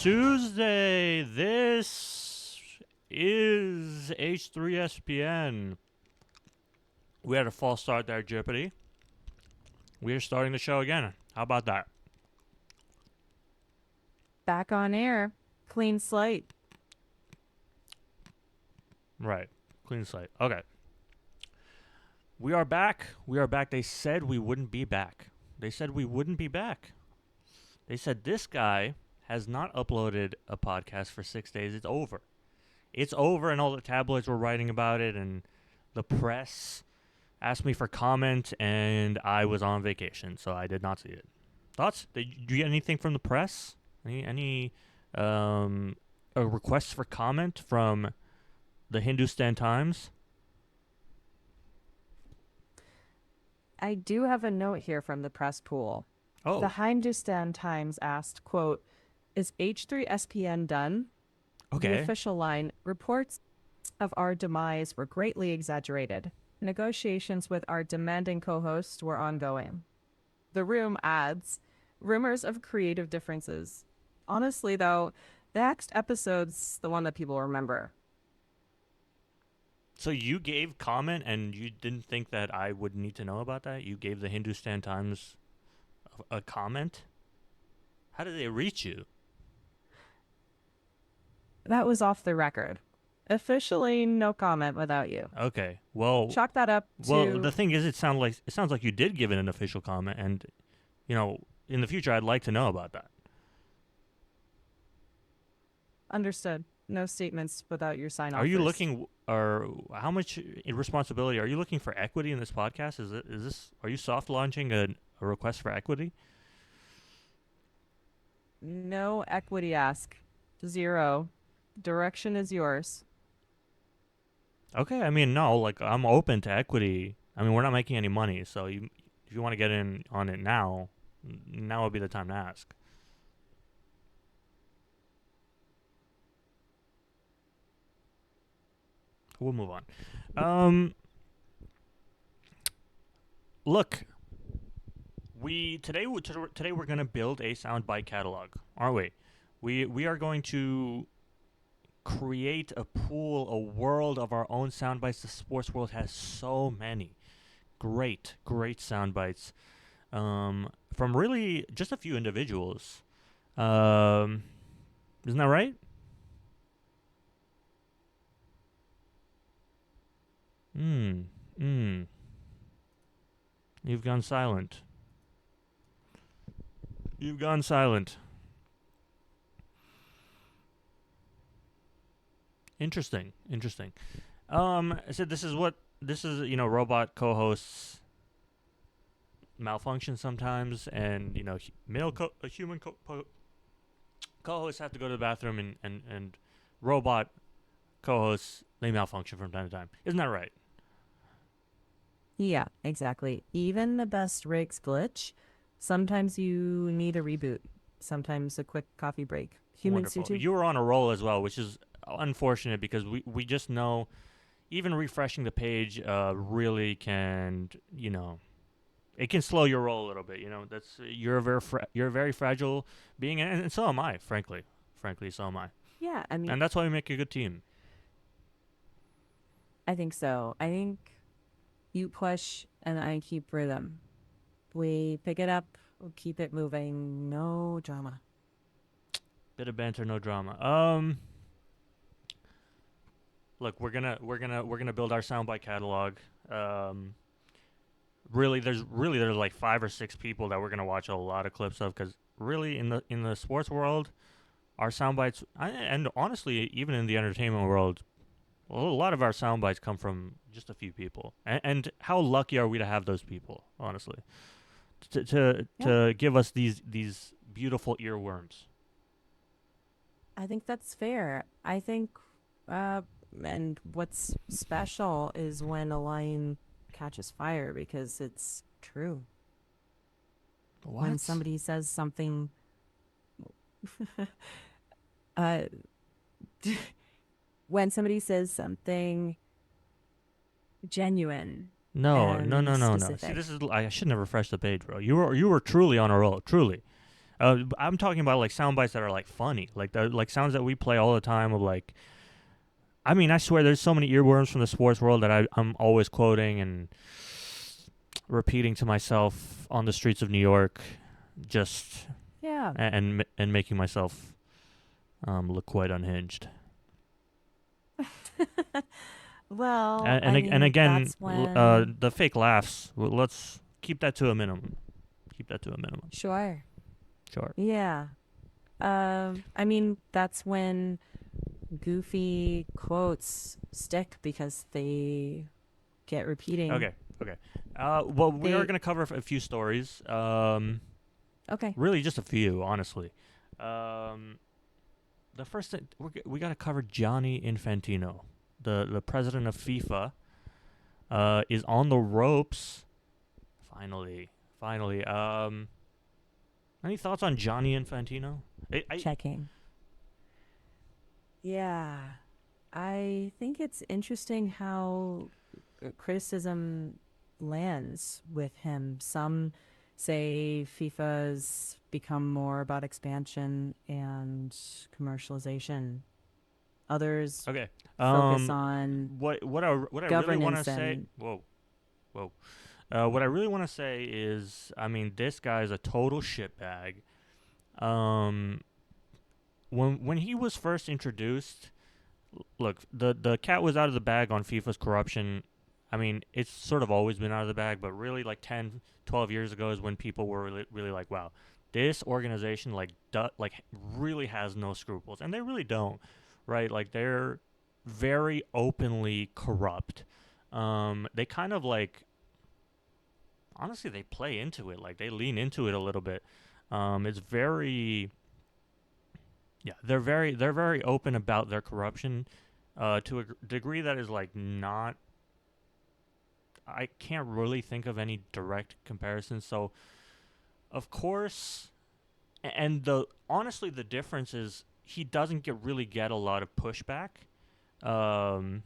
Tuesday. This is H3SPN. We had a false start there, Jeopardy. We are starting the show again. How about that? Back on air. Clean slate. Right. Clean slate. Okay. We are back. We are back. They said we wouldn't be back. They said we wouldn't be back. They said this guy has not uploaded a podcast for 6 days. It's over. It's over, and all the tabloids were writing about it, and the press asked me for comment, and I was on vacation, so I did not see it. Thoughts? Did you get anything from the press? Any requests for comment from the Hindustan Times? I do have a note here from the press pool. Oh, The Hindustan Times asked, quote, "Is H3SPN done?" The okay. official line, "Reports of our demise were greatly exaggerated. Negotiations with our demanding co-hosts were ongoing." The Room adds, "Rumors of creative differences." Honestly, though, the next episode's the one that people remember. So you gave comment, and you didn't think that I would need to know about that? You gave the Hindustan Times a comment? How did they reach you? That was off the record. Officially, no comment without you. Okay. Well, Chalk that up the to thing is, it sounds like you did give it an official comment, and in the future, I'd like to know about that. understood. No statements without your sign Are off you first. looking, or how much responsibility are you looking for equity in this podcast? Are you soft launching a request for equity? No equity ask. 0. Direction is yours. Okay, I mean, no, like I'm open to equity. I mean, we're not making any money, so if you want to get in on it now would be the time to ask. We'll move on. Look, today we're gonna build a soundbite catalog, aren't we? We are going to create a pool, a world of our own sound bites. The sports world has so many great sound bites from really just a few individuals. Isn't that right? Hmm. Hmm. You've gone silent. You've gone silent. Interesting. Interesting. So this is robot co-hosts malfunction sometimes, and human co-hosts have to go to the bathroom, and robot co-hosts, they malfunction from time to time. Isn't that right? Yeah, exactly. Even the best rigs glitch. Sometimes you need a reboot. Sometimes a quick coffee break. Humans do Wonderful. too. You were on a roll as well, which is unfortunate because we just know even refreshing the page really can, it can slow your roll a little bit. That's you're a very fragile being, and so am I. Frankly, so am I. Yeah, I mean, And that's why we make a good team. I think so. I think you push and I keep rhythm. We pick it up, we'll keep it moving. No drama. Bit of banter, no drama. Look, we're gonna build our soundbite catalog. Um, there's like 5 or 6 people that we're gonna watch a lot of clips of, because really in the sports world, our sound bites, and honestly even in the entertainment world, a lot of our sound bites come from just a few people, and how lucky are we to have those people, honestly, Yeah, to give us these beautiful earworms. I think that's fair. I think, uh, and what's special is when a line catches fire because it's true. When What? somebody says something, uh, when somebody says something genuine No, no, and no, no, no. See, specific. I should never refresh the page, bro. You were truly on a roll, truly. I'm talking about like sound bites that are like funny, like sounds that we play all the time of like. I mean, I swear, there's so many earworms from the sports world that I'm always quoting and repeating to myself on the streets of New York, just Yeah. and making myself look quite unhinged. Well, And I and, and mean, again, that's when. the fake laughs. Let's keep that to a minimum. Keep that to a minimum. Sure. Sure. Yeah. I mean, that's when goofy quotes stick because they get repeating. Okay. Okay. Well, we are They. gonna cover a few stories. Okay. Really, just a few, honestly. Um, the first thing we got to cover Gianni Infantino, the president of FIFA, is on the ropes. Finally, finally. Any thoughts on Gianni Infantino? I Checking. Yeah. I think it's interesting how criticism lands with him. Some say FIFA's become more about expansion and commercialization. Others okay. focus on What I really want to governance say? and Whoa. What I really want to say is, I mean, this guy is a total shitbag. Um, when he was first introduced, look, the cat was out of the bag on FIFA's corruption. I mean, it's sort of always been out of the bag, but really like 10, 12 years ago is when people were really like, wow, this organization like really has no scruples, and they really don't, right? Like they're very openly corrupt. They kind of like honestly they play into it, like they lean into it a little bit. It's very yeah, they're very open about their corruption, to a degree that is like not. I can't really think of any direct comparisons. So of course, and the honestly the difference is he doesn't really get a lot of pushback, um,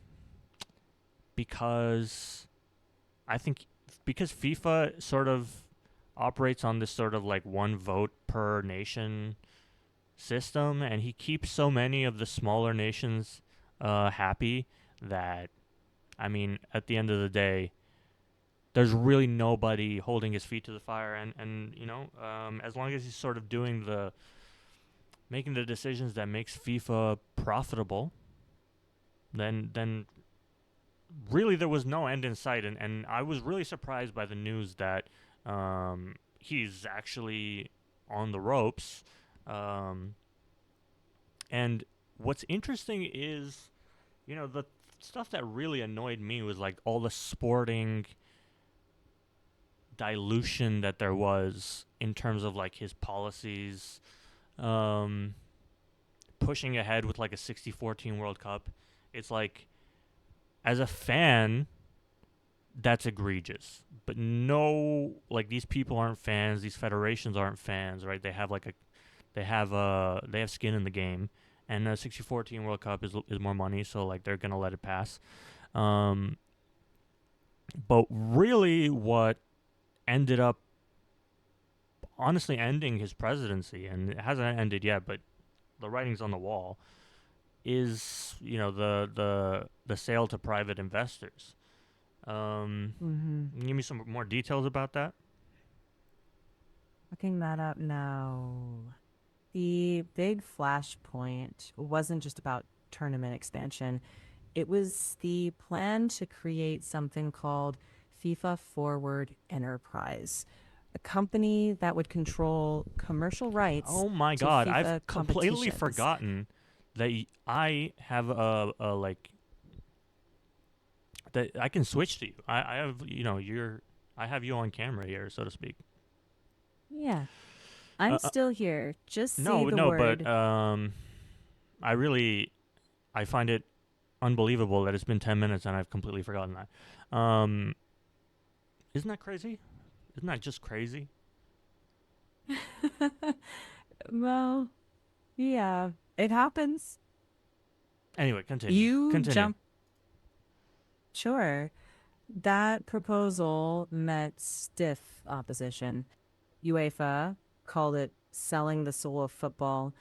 because I think because FIFA sort of operates on this sort of like one vote per nation system, and he keeps so many of the smaller nations happy that I mean, at the end of the day, there's really nobody holding his feet to the fire, and as long as he's sort of doing the making the decisions that makes FIFA profitable, then really there was no end in sight, and I was really surprised by the news that he's actually on the ropes. Um, and what's interesting is, the stuff that really annoyed me was like all the sporting dilution that there was in terms of like his policies, um, pushing ahead with like a 60-14 World Cup. It's like, as a fan, that's egregious. But no, like these people aren't fans. These federations aren't fans, right? They have skin in the game, and the 60-14 World Cup is more money, so like they're gonna let it pass. Um, but really, what ended up honestly ending his presidency, and it hasn't ended yet, but the writing's on the wall, is the sale to private investors. mm-hmm. Give me some more details about that. Looking that up now. The big flashpoint wasn't just about tournament expansion. It was the plan to create something called FIFA Forward Enterprise, a company that would control commercial rights Oh my to god, I've FIFA completely competitions. forgotten that I have a like that I can switch to you. I have I have you on camera here, so to speak. Yeah, I'm Uh, uh, still here. Just say no, the no, but word. I really I find it unbelievable that it's been 10 minutes and I've completely forgotten that. Isn't that crazy? Isn't that just crazy? Well, yeah, it happens. Anyway, continue. You Continue. jump. Sure. That proposal met stiff opposition. UEFA called it selling the soul of football.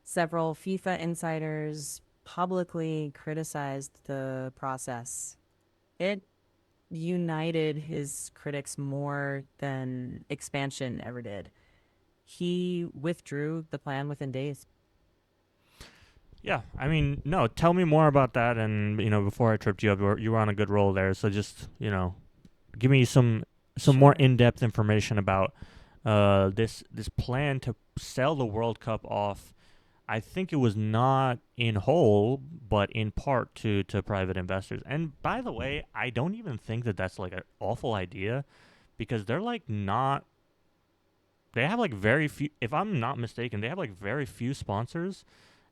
Several FIFA insiders publicly criticized the process. It united his critics more than expansion ever did. He withdrew the plan within days. Yeah, I mean, no. Tell me more about that. And before I tripped you up, you were on a good roll there. So just give me some more Sure. in depth information about this plan to sell the World Cup off. I think it was not in whole, but in part to private investors. And by the way, I don't even think that that's like an awful idea because they're like not. They have like very few. If I'm not mistaken, they have like very few sponsors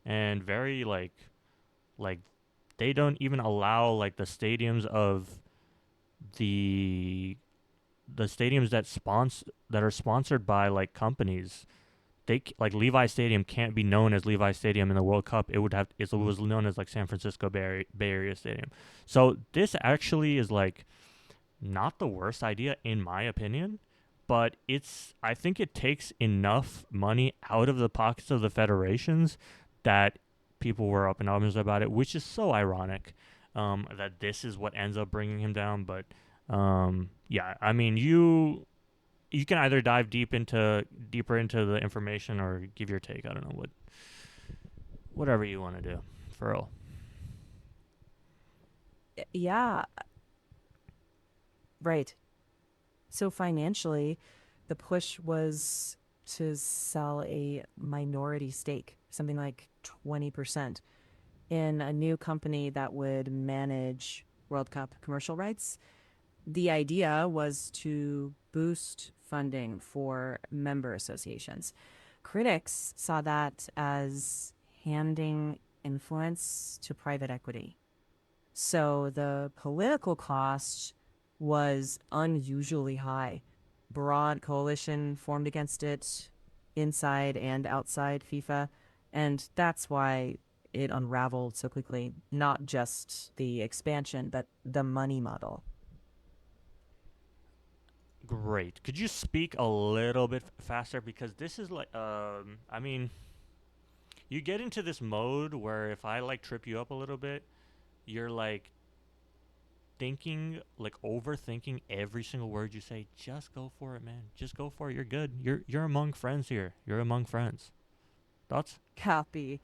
and very like they don't even allow like the stadiums of the the stadiums that are sponsored by like companies. Like Levi Stadium can't be known as Levi Stadium in the World Cup. It was known as like San Francisco Bay Area Stadium. So this actually is like not the worst idea in my opinion, but I think it takes enough money out of the pockets of the federations that people were up in arms about it, which is so ironic that this is what ends up bringing him down. But yeah, I mean you can either dive deeper into the information or give your take. I don't know whatever you want to do, for real. Yeah, right. So financially, the push was to sell a minority stake, something like 20%, in a new company that would manage World Cup commercial rights. The idea was to boost funding for member associations. Critics saw that as handing influence to private equity. So the political cost was unusually high. Broad coalition formed against it, inside and outside FIFA, and that's why it unraveled so quickly. Not just the expansion, but the money model. Great. Could you speak a little bit faster because this is like I mean, you get into this mode where if I like trip you up a little bit, you're like thinking like overthinking every single word you say. Just go for it, man. Just go for it. You're good. You're among friends here. You're among friends. Thoughts? Copy.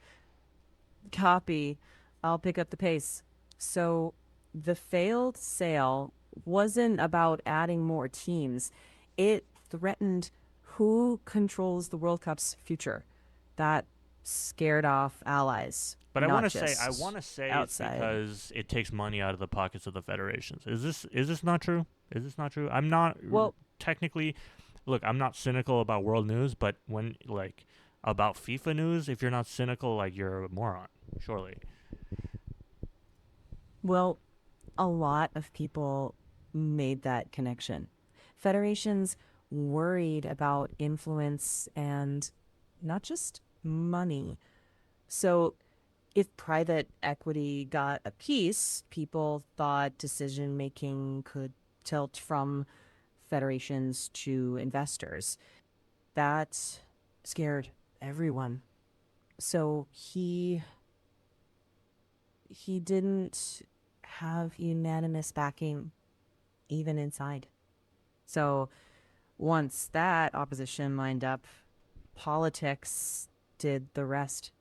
Copy. I'll pick up the pace. So the failed sale wasn't about adding more teams. It threatened who controls the World Cup's future. That scared off allies, But not I want just to say it's outside. because it takes money out of the pockets of the federations. Is this not true? Is this not true? I'm not Well, technically. Look, I'm not cynical about world news, but when about FIFA news, if you're not cynical, like you're a moron. Surely. well, a lot of people made that connection. Federations worried about influence and not just money. So if private equity got a piece, people thought decision making could tilt from federations to investors. That scared everyone. So he didn't have unanimous backing even inside. So once that opposition lined up, politics did the rest.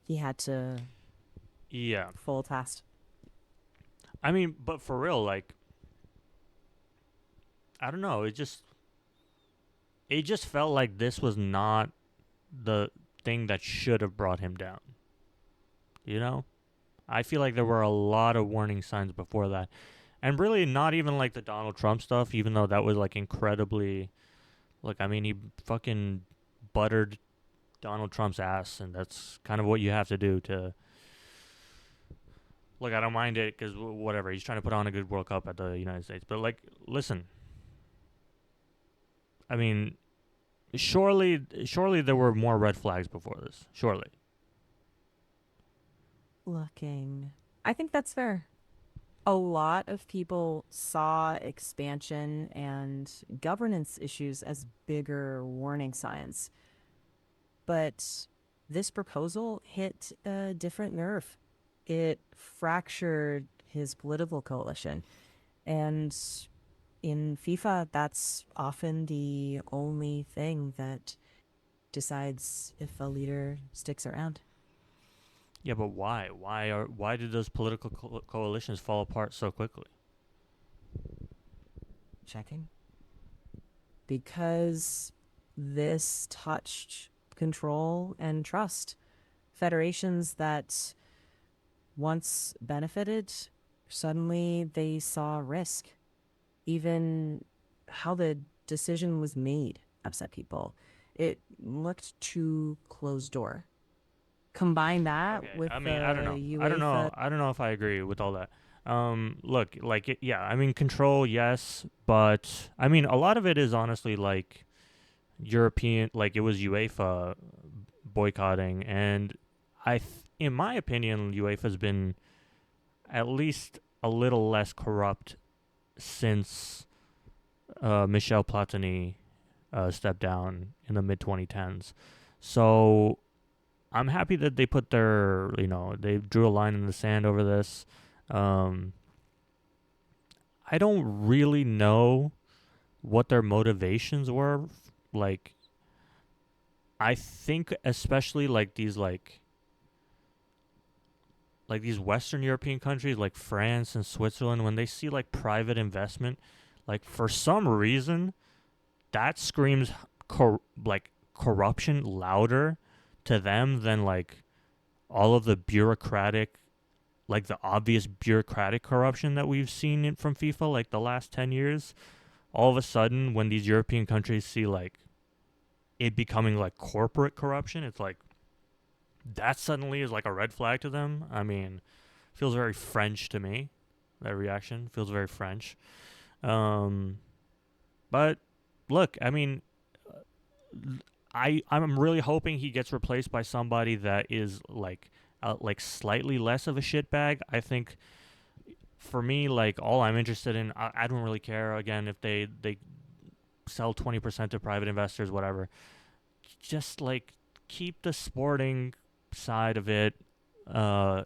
He had to Yeah. full test. I mean, but for real, like I don't know. It just felt like this was not the thing that should have brought him down. You know? I feel like there were a lot of warning signs before that. And really not even like the Donald Trump stuff, even though that was like incredibly look, I mean he fucking buttered Donald Trump's ass and that's kind of what you have to do to look, I don't mind it because whatever, he's trying to put on a good World Cup at the United States. But like, listen, I mean, surely there were more red flags before this. Surely. Looking. I think that's fair. A lot of people saw expansion and governance issues as bigger warning signs, but this proposal hit a different nerve. It fractured his political coalition. And in FIFA, that's often the only thing that decides if a leader sticks around. Yeah, but why? Why did those political coalitions fall apart so quickly? Checking. Because this touched control and trust. Federations that once benefited, suddenly they saw risk. Even how the decision was made upset people. It looked too closed door. Combine that Okay, with I mean, I don't the know. UEFA. I don't know if I agree with all that. Look, like, yeah, I mean, control, yes, but I mean, a lot of it is honestly like European, like it was UEFA boycotting, and in my opinion, UEFA's been at least a little less corrupt since Michel Platini stepped down in the mid 2010s. So I'm happy that they put their, they drew a line in the sand over this. Um, I don't really know what their motivations were. Like, I think especially like these Western European countries like France and Switzerland, when they see like private investment, like for some reason that screams like corruption louder to them than like all of the bureaucratic, like the obvious bureaucratic corruption that we've seen from FIFA like the last 10 years. All of a sudden, when these European countries see like it becoming like corporate corruption, it's like that suddenly is like a red flag to them. I mean, feels very French to me. That reaction feels very French. Um, but look, I mean, I'm really hoping he gets replaced by somebody that is like slightly less of a shitbag. I think for me, like all I'm interested in, I don't really care. Again, if they sell 20% to private investors, whatever. Just like keep the sporting side of it.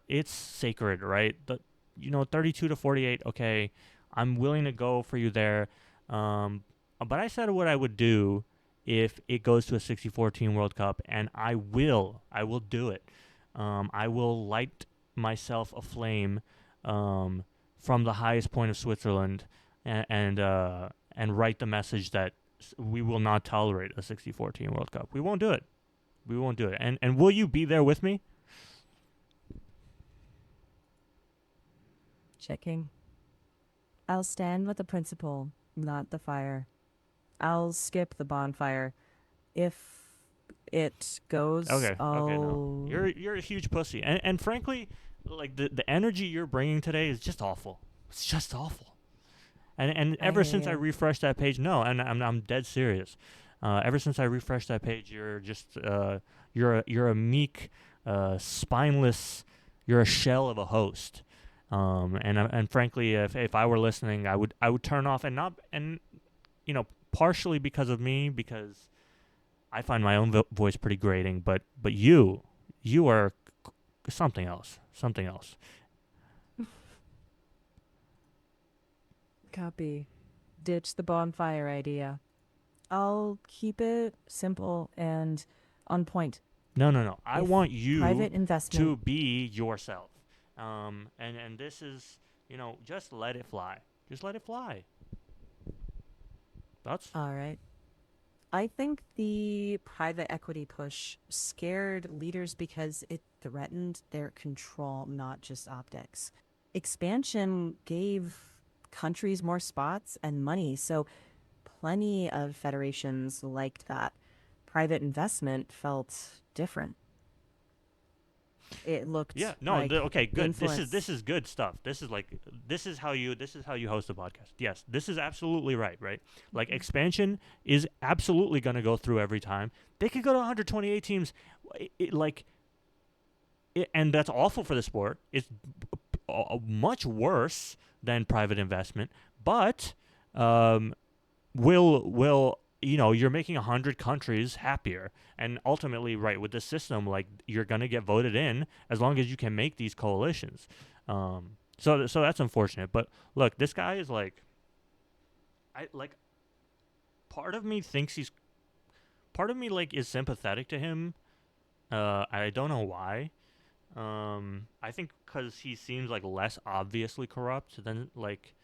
It's sacred, right? 32 to 48. Okay, I'm willing to go for you there. Um, but I said what I would do if it goes to a 64 team World Cup, and I will do it. I will light myself aflame from the highest point of Switzerland, and write the message that we will not tolerate a 64 team World Cup. We won't do it. We won't do it. And will you be there with me? Checking. I'll stand with the principle, not the fire. I'll skip the bonfire. If it goes, Okay, no. I'll. You're a huge pussy. And frankly, like the energy you're bringing today is just awful. It's just awful. And I ever hear since I you. refreshed that page, no, and I'm dead serious. Ever since I refreshed that page, you're a meek, spineless, you're a shell of a host. And frankly, if I were listening, I would turn off, and not, and partially because of me, because I find my own voice pretty grating, but you are something else, something else. Copy. Ditch the bonfire idea. I'll keep it simple and on point. No, no, no. I If want you private investment. to be yourself. And this is, just let it fly. Just let it fly. Thoughts? All right. I think the private equity push scared leaders because it threatened their control, not just optics. Expansion gave countries more spots and money, so plenty of federations liked that. Private investment felt different. It Yeah. looked No. like Okay. Good. This influence. is good stuff. This is how you host a podcast. Yes. This is absolutely right. Right. Like Mhm. expansion is absolutely going to go through every time. They could go to 128 teams. And that's awful for the sport. It's much worse than private investment, but will you're making 100 countries happier, and ultimately, right, with this system, like, you're gonna get voted in as long as you can make these coalitions. So that's unfortunate. But look, this guy is like, I like. Part of me thinks he's. Part of me like is sympathetic to him. I don't know why. I think because he seems like less obviously corrupt than like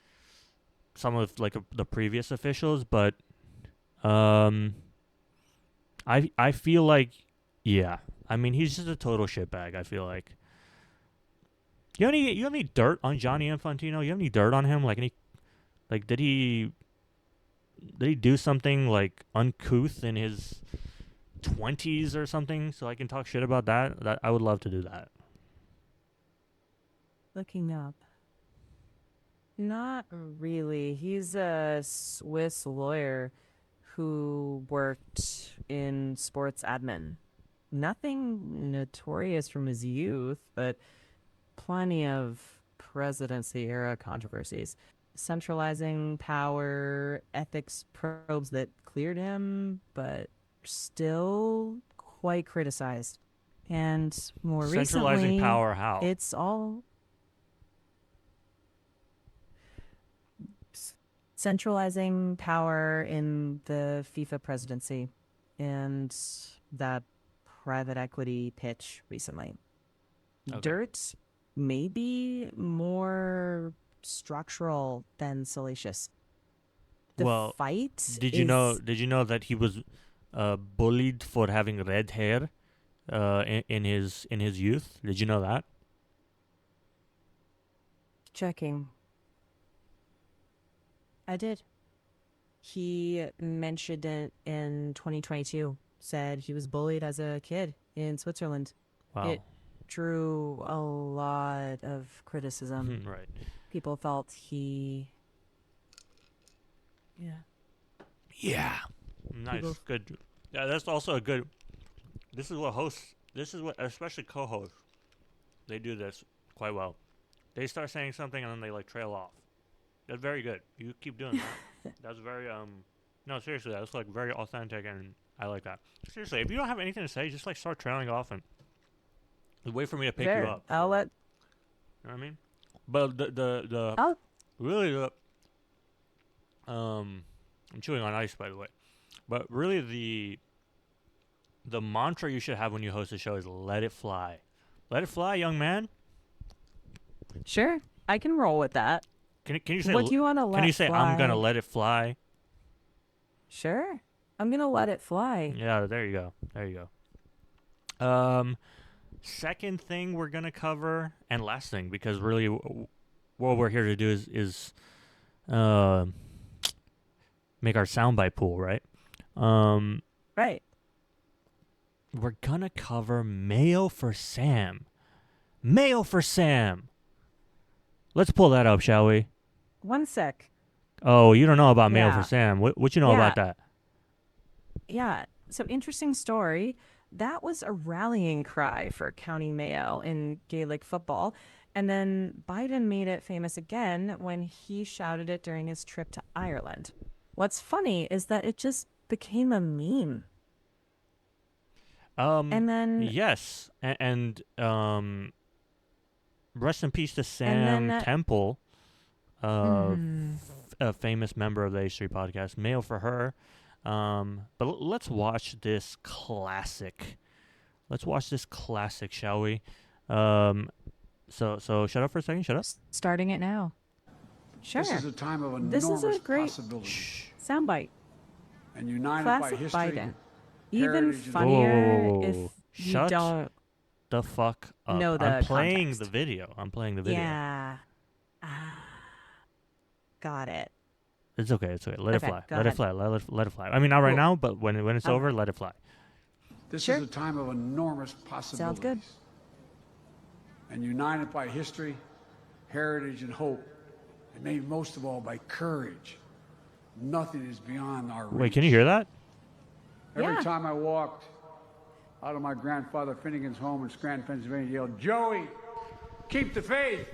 some of like the previous officials, but I feel like, yeah. I mean, he's just a total shitbag. I feel like. You have any dirt on Johnny Infantino? You have any dirt on him? Like any, like did he do something like uncouth in his 20s or something? So I can talk shit about that. That I would love to do that. Looking up. Not really. He's a Swiss lawyer who worked in sports admin. Nothing notorious from his youth, but plenty of presidency era controversies. Centralizing power, ethics probes that cleared him, but still quite criticized. And more Centralizing recently, power, how? it's all centralizing power in the FIFA presidency and that private equity pitch recently. Okay. Dirt may be more structural than salacious. The Well, fight did you is know that he was bullied for having red hair in his youth? Did you know that? checking. I did. He mentioned it in 2022, said he was bullied as a kid in Switzerland. Wow. It drew a lot of criticism. Right. People felt he. Yeah. Yeah. Nice. People- Good. Yeah, that's also a good. This is what hosts. This is what, especially co-hosts, they do this quite well. They start saying something and then they like trail off. That's very good. You keep doing that. That's very No, seriously, that's like very authentic, and I like that. Seriously, if you don't have anything to say, just like start trailing off and wait for me to pick Fair. you up. I'll let. You know what I mean? But the I'll. really I'm chewing on ice, by the way. But really the mantra you should have when you host a show is let it fly. Let it fly, young man. Sure, I can roll with that. Can you say What do you want to let can you say fly? I'm gonna let it fly? Sure, I'm gonna let it fly. Yeah, there you go. There you go. Second thing we're gonna cover, and last thing, because really what we're here to do is make our soundbite pool, right? Right. We're gonna cover Mayo for Sam. Mayo for Sam. Let's pull that up, shall we? One sec. Oh, you don't know about Mayo Yeah. for Sam. What you know about that? Yeah. So interesting story. That was a rallying cry for County Mayo in Gaelic football. And then Biden made it famous again when he shouted it during his trip to Ireland. What's funny is that it just became a meme. And then Yes, and rest in peace to Sam Temple, a famous member of the H3 podcast. Mayo for her. But let's watch this classic. Let's watch this classic, shall we? So shut up for a second. Shut up. Starting it now. Sure. This is a time of This enormous is a great possibility. soundbite. And united Classic by history, Biden. Even heritage, and funnier Whoa. if you Shut don't the fuck up. know the I'm playing context. the video. I'm playing the video. Yeah. Got it. It's okay. It's okay. Let it Okay, fly. go Let it ahead. fly. Let it fly. I mean, not right Cool. now, but when it's over, let it fly. this Sure. is a time of enormous possibilities. Sounds good. And united by history, heritage, and hope, and made most of all by courage. Nothing is beyond our reach. Wait, can you hear that? Every Yeah. time I walked out of my grandfather Finnegan's home in Scranton, Pennsylvania, he yelled, "Joey, keep the faith."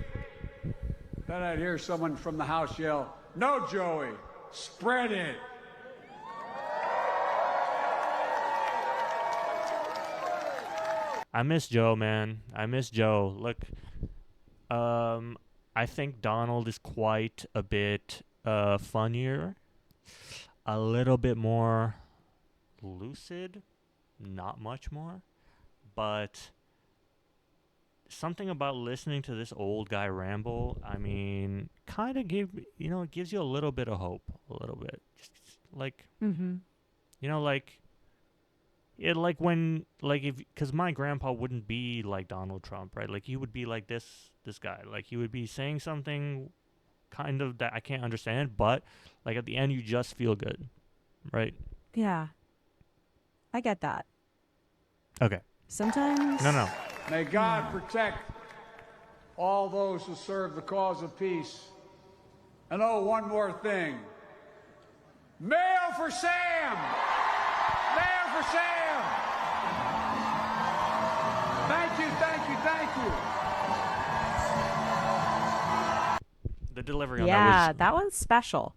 Then I'd hear someone from the house yell, "No, Joey, spread it." I miss Joe, man. I miss Joe. Look, I think Donald is quite a bit funnier, a little bit more lucid, not much more, but something about listening to this old guy ramble, I mean, kind of it gives you a little bit of hope, a little bit. Just like, Mm-hmm. like it, like when, like if, because my grandpa wouldn't be like Donald Trump, right? Like he would be like this guy, like he would be saying something kind of that I can't understand, but like at the end you just feel good, right? Yeah. I get that. Okay. Sometimes. No. May God protect all those who serve the cause of peace. And oh, one more thing. Mayo for Sam! Mayo for Sam! Thank you, thank you, thank you. The delivery on Yeah, that that one's special.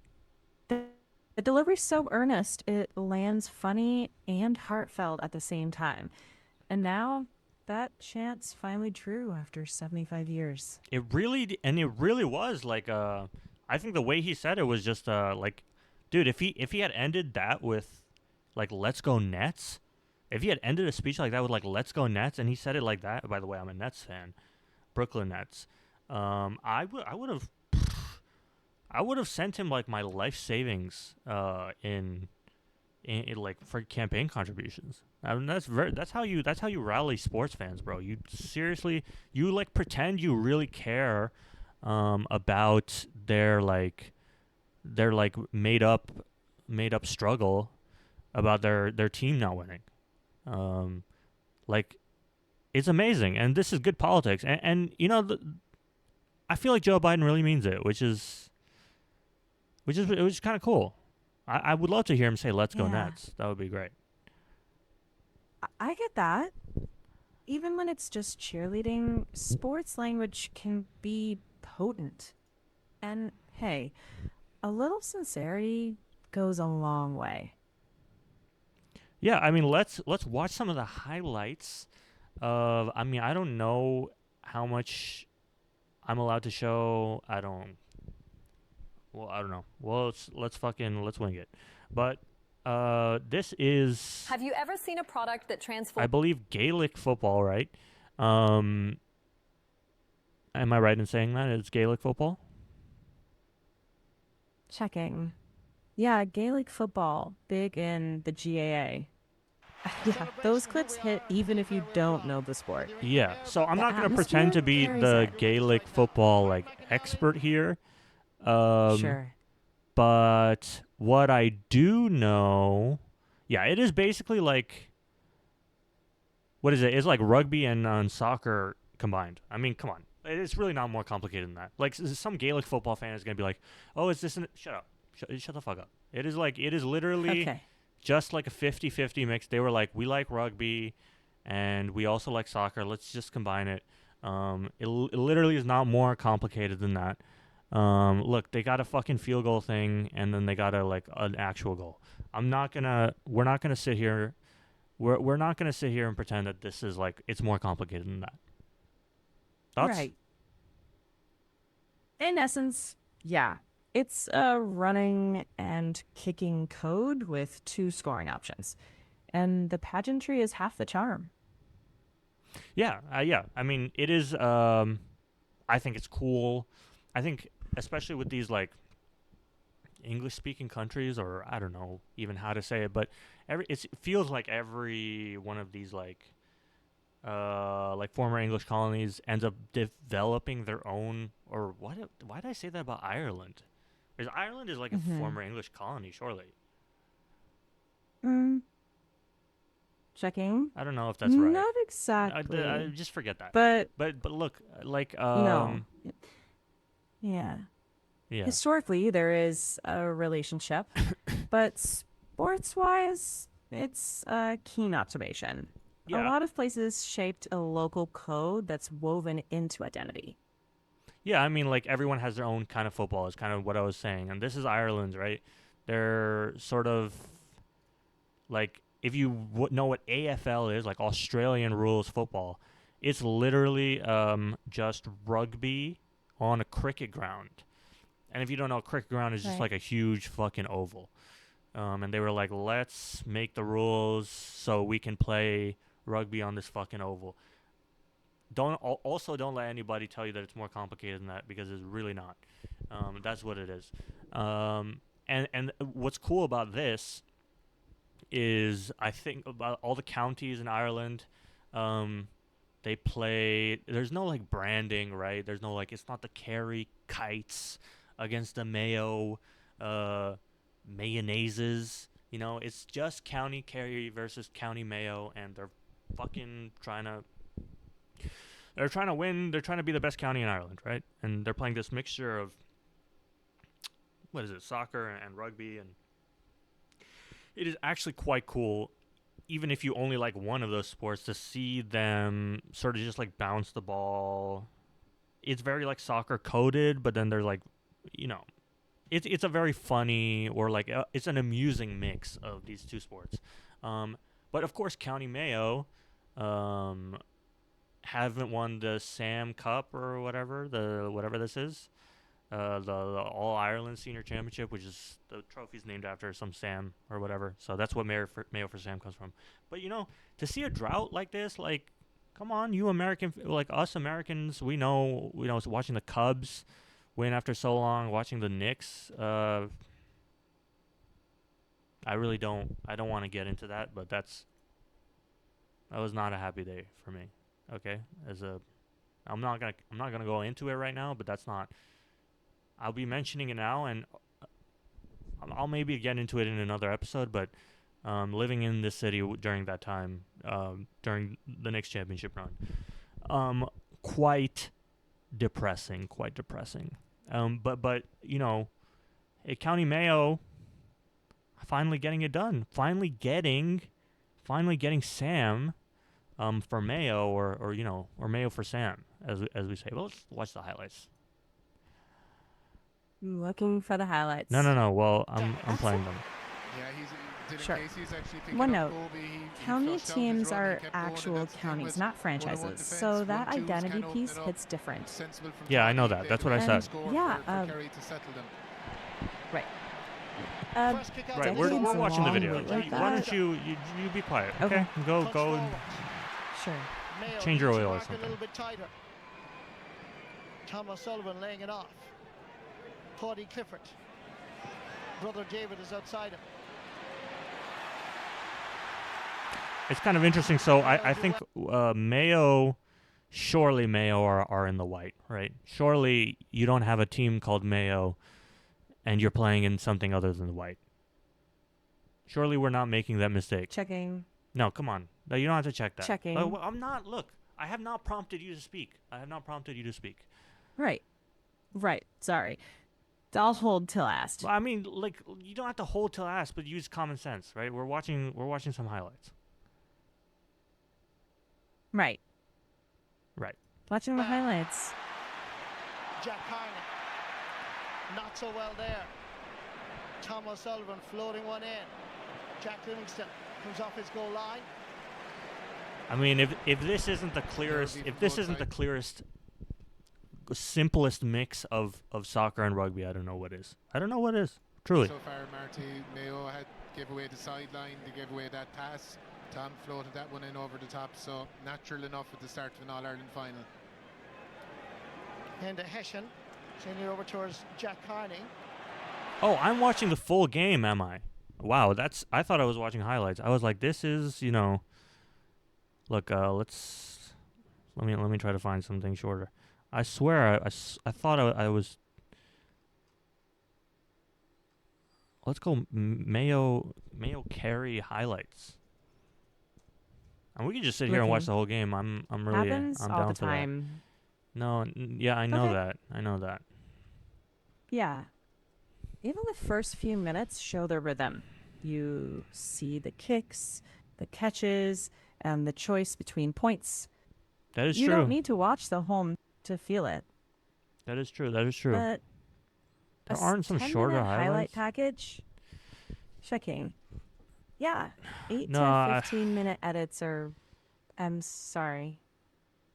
The delivery's so earnest, it lands funny and heartfelt at the same time. And now that chant's finally true after 75 years. it really was like I think the way he said it was just like, dude, if he had ended that with like "Let's go Nets," if he had ended a speech like that with like "Let's go Nets," and he said it like that. By the way, I'm a Nets fan, Brooklyn Nets. I would have sent him like my life savings in like for campaign contributions. I mean, that's how you rally sports fans, bro. You seriously, you like pretend you really care about their like made up struggle about their team not winning. Like it's amazing, and this is good politics. And I feel like Joe Biden really means it, which is kind of cool. I would love to hear him say "Let's go Yeah. Nets." That would be great. I get that. Even when it's just cheerleading, sports language can be potent. And hey, a little sincerity goes a long way. Yeah, I mean, let's watch some of the highlights of. I mean, I don't know how much I'm allowed to show. I don't. Well, I don't know. Well, let's wing it. But this is, Have you ever seen a product that I transforms? believe, Gaelic football, right? Am I right in saying that it's Gaelic football? Checking. Yeah, Gaelic football, big in the GAA. Yeah, those clips hit even if you don't know the sport. Yeah. So I'm The not gonna pretend to atmosphere be carries the it. Gaelic football like expert here. Sure. But what I do know, yeah, it is basically like, what is it? It's like rugby and soccer combined. I mean, come on, it's really not more complicated than that. Like some Gaelic football fan is gonna be like, "Oh, is this?" Shut up, shut the fuck up. It is literally Okay. just like a 50-50 mix. They were like, "We like rugby, and we also like soccer. Let's just combine it." It literally is not more complicated than that. Look, they got a fucking field goal thing, and then they got like an actual goal. We're not gonna sit here. We're not gonna sit here and pretend that this is like it's more complicated than that. Thoughts? Right. In essence, yeah. It's a running and kicking code with two scoring options. And the pageantry is half the charm. Yeah, yeah. I mean, it is. I think it's cool. I think, especially with these like English-speaking countries, or I don't know even how to say it, but it feels like every one of these like former English colonies ends up developing their own. Or what? Why did I say that about Ireland? Because Ireland is like a former English colony, surely. Mm, checking. I don't know if that's right. Not exactly. I just forget that. But But look, like no. Yeah. yeah. Historically, there is a relationship, but sports-wise, it's a keen observation. A Yeah. lot of places shaped a local code that's woven into identity. Yeah, I mean, like everyone has their own kind of football. Is kind of what I was saying, and this is Ireland's, right? They're sort of like if you know what AFL is, like Australian rules football, it's literally just rugby on a cricket ground. And if you don't know, cricket ground is just Right. like a huge fucking oval. And they were like, let's make the rules so we can play rugby on this fucking oval. Also don't let anybody tell you that it's more complicated than that because it's really not. That's what it is. And what's cool about this is I think about all the counties in Ireland. They play. There's no like branding, right? There's no like. It's not the Kerry Kites against the Mayo mayonnaises. You know, it's just County Kerry versus County Mayo, and they're fucking trying to. They're trying to win. They're trying to be the best county in Ireland, right? And they're playing this mixture of what is it, soccer and rugby, and it is actually quite cool, even if you only like one of those sports, to see them sort of just like bounce the ball. It's very like soccer coded, but then they're like, you know, it's a very funny or like it's an amusing mix of these two sports. But of course, County Mayo haven't won the Sam Cup or whatever this is. The All Ireland Senior Championship, which is the trophy's named after some Sam or whatever. So that's what Mayo for Sam comes from. But you know, to see a drought like this, like, come on, you American, like us Americans, we know, watching the Cubs win after so long, watching the Knicks. I don't want to get into that, but that was not a happy day for me. Okay, I'm not gonna go into it right now, but that's not. I'll be mentioning it now, and I'll maybe get into it in another episode. But living in this city during that time, during the Knicks championship run, quite depressing. But you know, County Mayo finally getting it done. Finally getting Sam, for Mayo or Mayo for Sam, as we say. Well, let's watch the highlights. Looking for the highlights. No. Well, I'm playing them. Yeah, Sure. Actually One note, county teams are actual counties, not franchises, so that identity piece hits different. Yeah, I know that. That's what I said. Yeah, right. Right, we're Decades watching the long video. wait like Why that. don't you be quiet? Okay. Go and Sure. change your oil or A something. little bit tighter. Tom O'Sullivan laying it off. Paddy Clifford. Brother David is outside him. It's kind of interesting. So I think surely Mayo are in the white, right? Surely you don't have a team called Mayo and you're playing in something other than the white. Surely we're not making that mistake. Checking. No, come on. No, you don't have to check that. Checking. Well, I'm not. Look, I have not prompted you to speak. Right. Sorry. I'll hold till asked. Well, I mean, like, you don't have to hold till ask, but use common sense, right? We're watching some highlights. Right. Right. Watching the highlights. Jack Carney. Not so well there. Tom O'Sullivan floating one in. Jack Livingston comes off his goal line. I mean, if this isn't the clearest, simplest mix of soccer and rugby, I don't know what is. Truly. So far, Marty, Mayo gave away the sideline. They gave away that pass. Tom floated that one in over the top. So natural enough at the start of an All-Ireland final. Into Hessian. Sending it over towards Jack Carney. Oh, I'm watching the full game, am I? Wow, I thought I was watching highlights. I was like, this is, look, let me try to find something shorter. I swear, I thought I was. Let's go Mayo Kerry highlights. And we can just sit here and watch the whole game. I'm really Happens I'm all down the for time. that. No, yeah, I know Okay. that. I know that. Yeah. Even the first few minutes show the rhythm. You see the kicks, the catches, and the choice between points. That is You true. don't need to watch the home to feel it. That is true. That is true. But There aren't some 10 shorter minute highlight highlights. package. Checking. Yeah, 8 No, to 15-minute edits are. I'm sorry.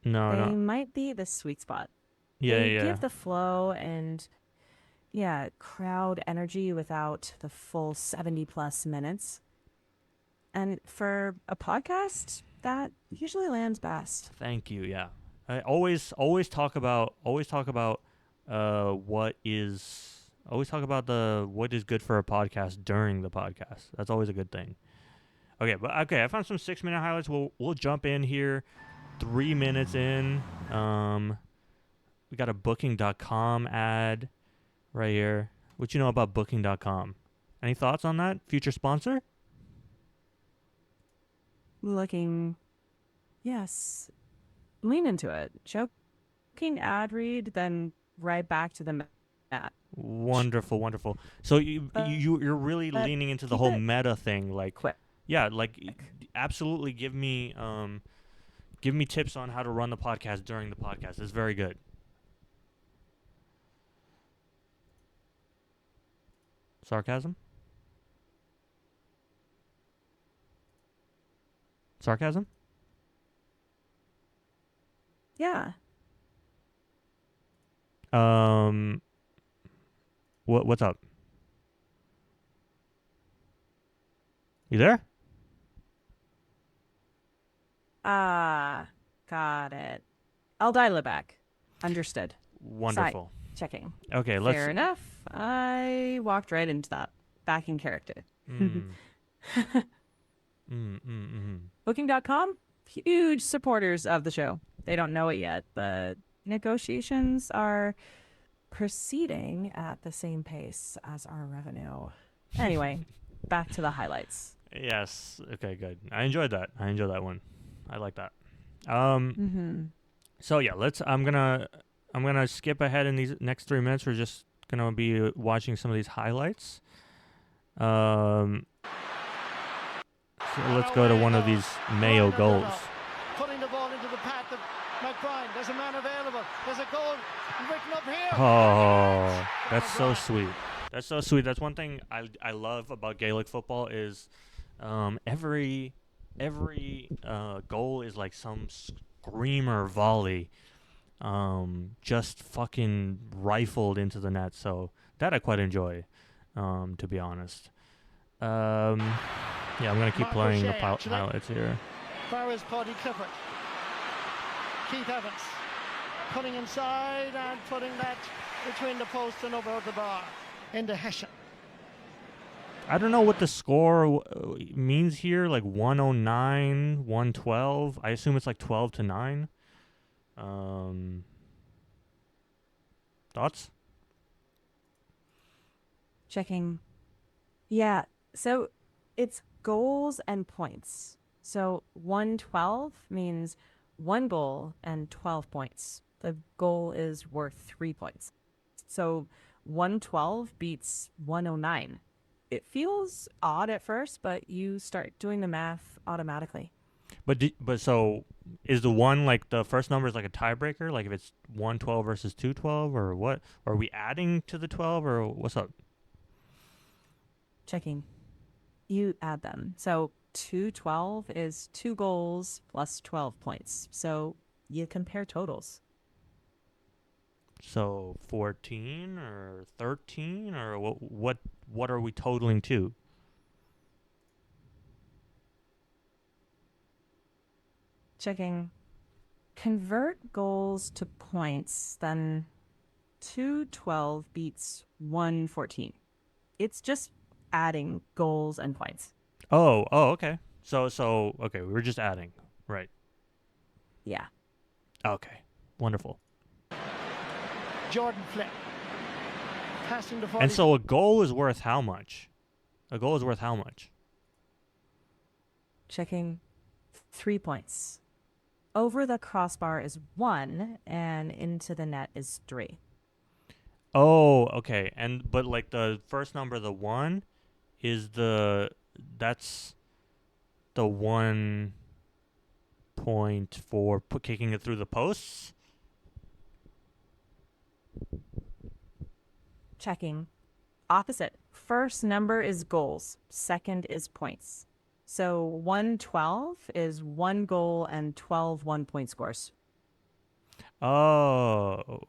no, They no. might be the sweet spot. Yeah, They yeah. give the flow and crowd energy without the full 70 plus minutes. And for a podcast, that usually lands best. Thank you. Yeah. I always talk about what is what is good for a podcast during the podcast. That's always a good thing. Okay, but okay, I found some 6-minute highlights. We'll jump in here. 3 minutes in. We got a booking.com ad right here. What you know about booking.com? Any thoughts on that? Future sponsor? Looking, yes, lean into it. Joking ad read, then right back to the mat. Wonderful, wonderful. So you're really But leaning into the keep whole it meta thing, like quick. yeah, like absolutely give me tips on how to run the podcast during the podcast. It's very good. Sarcasm? Sarcasm? Yeah. What's up? You there? Got it. I'll dial it back. Understood. Wonderful. Checking. Okay, let's Fair enough. I walked right into that. Back in character. Booking.com, huge supporters of the show. They don't know it yet, but negotiations are proceeding at the same pace as our revenue. Anyway, back to the highlights. Yes. Okay, good. I enjoyed that. One. I like that. So yeah, I'm gonna skip ahead in these next 3 minutes. We're just gonna be watching some of these highlights. So let's go to one of these Mayo goals. Putting the ball into the path of McBride. There's a man available. There's a goal written up here. Oh, that's so sweet. That's so sweet. That's one thing I love about Gaelic football is every goal is like some screamer volley, just fucking rifled into the net. So that I quite enjoy, to be honest. Yeah, I'm gonna keep playing the highlights here. Farrell's Paddy Clifford. Keith Evans cutting inside and putting that between the post and over the bar into Hessian. I don't know what the score means here, like 109, 112. I assume it's like 12-9. Thoughts? Checking. Yeah, so it's goals and points. So 112 means 1 goal and 12 points. The goal is worth 3 points. So 112 beats 109. It feels odd at first, but you start doing the math automatically. But so is the one like the first number is like a tiebreaker? Like if it's 112 versus 212 or what? Are we adding to the 12 or what's up? Checking. You add them. So 212 is 2 goals plus 12 points. So you compare totals. So 14 or 13 or what are we totaling to? Checking. Convert goals to points, then 212 beats 114. It's just adding goals and points. Oh, okay. So okay, we were just adding, right? Yeah. Okay, wonderful. Jordan Flynn passing the 40. And so a goal is worth how much? A goal is worth how much? Checking. 3 points. Over the crossbar is 1, and into the net is 3. Oh, okay. But like the first number, the 1, is that's the 1 point for kicking it through the posts. Checking. Opposite. First number is goals. Second is points. So 112 is 1 goal and 12 1-point scores. Oh.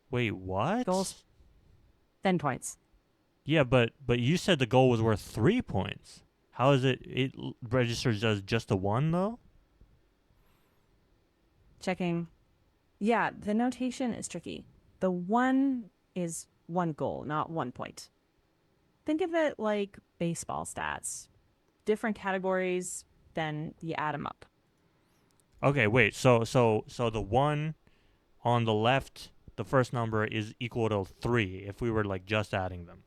Wait, what? Goals, then points. Yeah, but you said the goal was worth 3 points. How is it registers as just a 1 though? Checking. Yeah, the notation is tricky. The 1 is 1 goal, not 1 point. Think of it like baseball stats. Different categories, then you add them up. Okay, wait. So the 1 on the left, the first number is equal to 3 if we were like just adding them.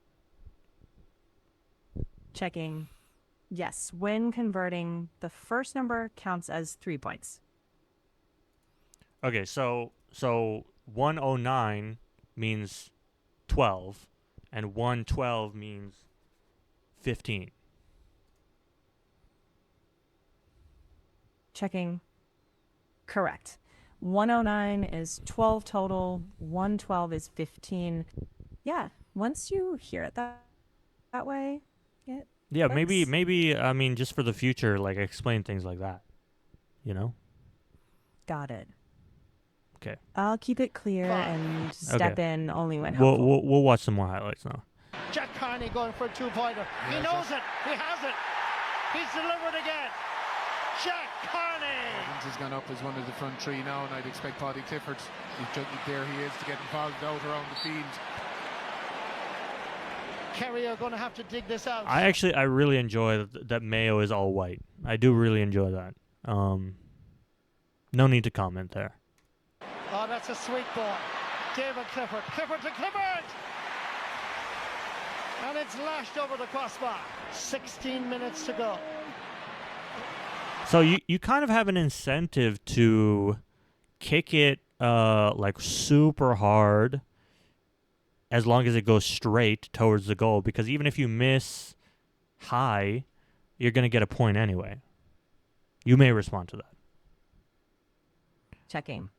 Checking. Yes, when converting, the first number counts as 3 points. Okay, so 109 means 12 and 112 means 15. Checking. Correct. 109 is 12 total, 112 is 15. Yeah, once you hear it that way, it Yeah, works. maybe I mean just for the future, like explain things like that. You know? Got it. Okay. I'll keep it clear and step in only when helpful. We'll watch some more highlights now. Jack Carney going for a 2-pointer. He knows it. He has it. He's delivered again. Jack Carney. Evans has gone up as one of the front three now, and I'd expect Paddy Clifford, there he is, to get involved out around the field. Kerry are going to have to dig this out. I really enjoy that Mayo is all white. I do really enjoy that. No need to comment there. Oh, that's a sweet ball. David Clifford. Clifford to Clifford! And it's lashed over the crossbar. 16 minutes to go. So you kind of have an incentive to kick it like super hard as long as it goes straight towards the goal, because even if you miss high, you're going to get a point anyway. You may respond to that. Checking.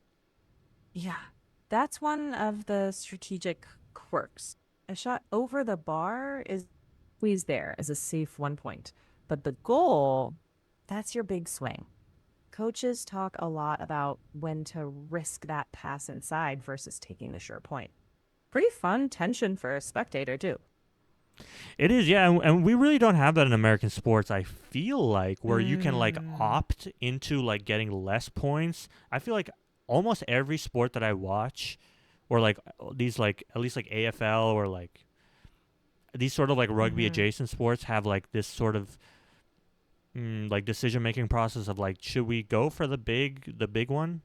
Yeah, that's one of the strategic quirks. A shot over the bar is squeezed there as a safe 1 point. But the goal, that's your big swing. Coaches talk a lot about when to risk that pass inside versus taking the sure point. Pretty fun tension for a spectator, too. It is, yeah, and we really don't have that in American sports, I feel like, where you can like opt into like getting less points. I feel like almost every sport that I watch, or like these like at least like AFL or like these sort of like rugby adjacent sports have like this sort of like decision making process of like, should we go for the big one,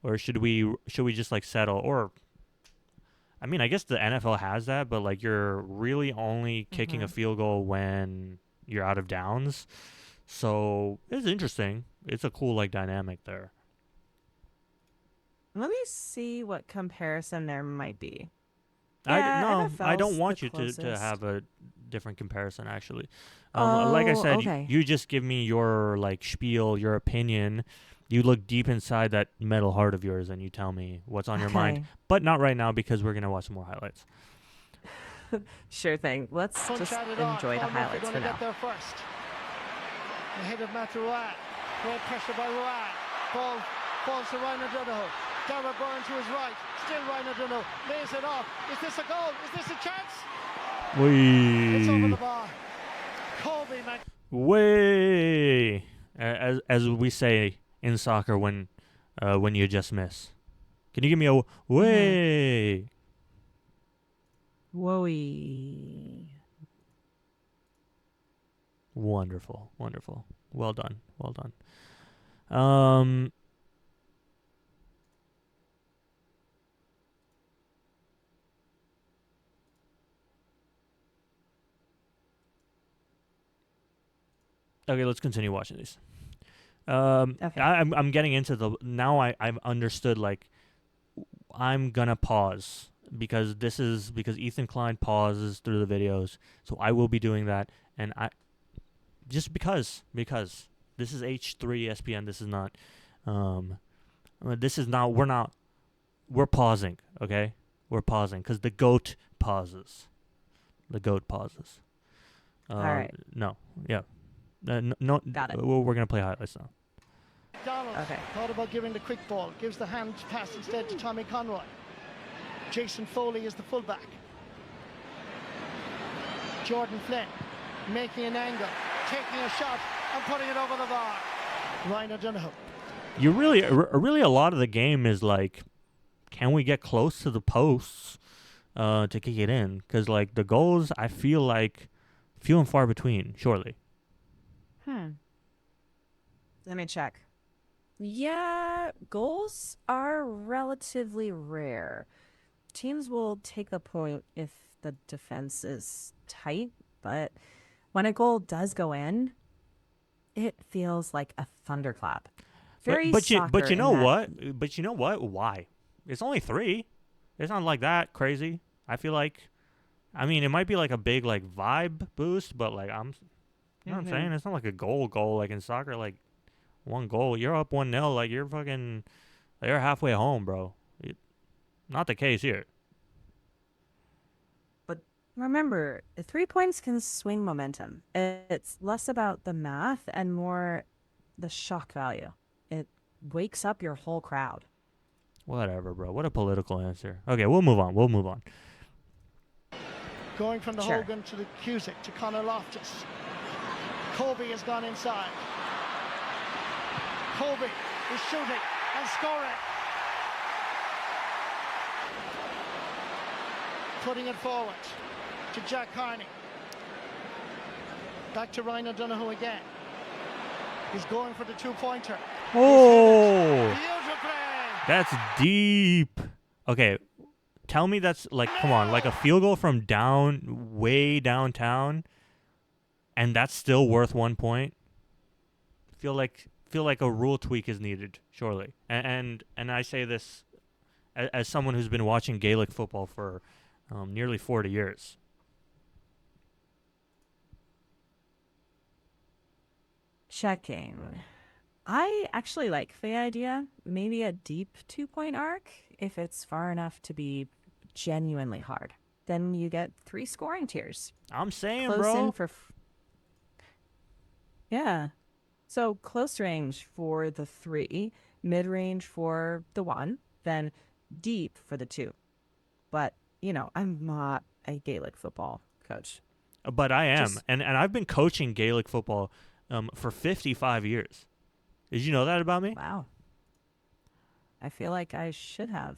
or should we just like settle? Or I mean, I guess the NFL has that, but like you're really only kicking a field goal when you're out of downs. So it's interesting. It's a cool like dynamic there. Let me see what comparison there might be. I NFL's don't want the you to closest. have a different comparison, actually. Like I said, okay. you just give me your like spiel, your opinion. You look deep inside that metal heart of yours and you tell me what's on your mind. Okay. But not right now, because we're going to watch some more highlights. Sure thing. Let's Punch just at it on. enjoy the Paul Murphy highlights going for to now. get there first. Ahead of Matt Ruan. Great pressure by Ruan. Ball falls to Ryan O'Donoghue. Garrett Byrne to his right. Still Ryan O'Donoghue. Lays it off. Is this a goal? Is this a chance? It's over the bar. Colby Mc... Way, as we say in soccer when you just miss. Can you give me a way? Whoa-y. Wonderful. Well done. Okay, let's continue watching these. Okay. I'm getting into now. I've understood, like, I'm gonna pause because Ethan Klein pauses through the videos, so I will be doing that, and I just because this is H3SPN. This is not we're pausing, okay? We're pausing because the goat pauses. The goat pauses. All right. No. Yeah. No. Got it. We're gonna play highlights now. Donald Okay. thought about giving the quick ball, gives the hand pass instead to Tommy Conroy. Jason Foley is the fullback. Jordan Flynn making an angle, taking a shot and putting it over the bar. Ryan O'Donoghue. You really a lot of the game is like, can we get close to the posts to kick it in? Because like the goals, I feel like few and far between. Surely. Let me check. Yeah, goals are relatively rare. Teams will take the point if the defense is tight, but when a goal does go in, it feels like a thunderclap. Very But you soccer know in that- what? But you know what? Why? It's only 3. It's not like that crazy. I feel like, I mean, it might be like a big like vibe boost, but like you know what I'm saying? It's not like a goal like in soccer. Like 1 goal, you're up 1-0. Like you're halfway home, bro. Not the case here. Remember, 3 points can swing momentum. It's less about the math and more the shock value. It wakes up your whole crowd. Whatever, bro. What a political answer. Okay, we'll move on. Going from the Sure. Hogan to the Cusick to Conor Loftus. Kobe has gone inside. Kobe is shooting and scoring. Putting it forward to Jack Carney. Back to Ryan O'Donoghue again. He's going for the 2-pointer. Oh, Beautifully. that's deep. Okay, tell me that's like, come on, like a field goal from way downtown, and that's still worth 1 point. Feel like a rule tweak is needed, surely. And I say this as someone who's been watching Gaelic football for nearly 40 years. Checking. I actually like the idea. Maybe a deep 2-point arc if it's far enough to be genuinely hard. Then you get 3 scoring tiers. I'm saying, Close bro. in for yeah. So close range for the 3, mid range for the 1, then deep for the 2. But, you know, I'm not a Gaelic football coach. But I am, Just- and I've been coaching Gaelic football for 55 years. Did you know that about me? Wow. I feel like I should have.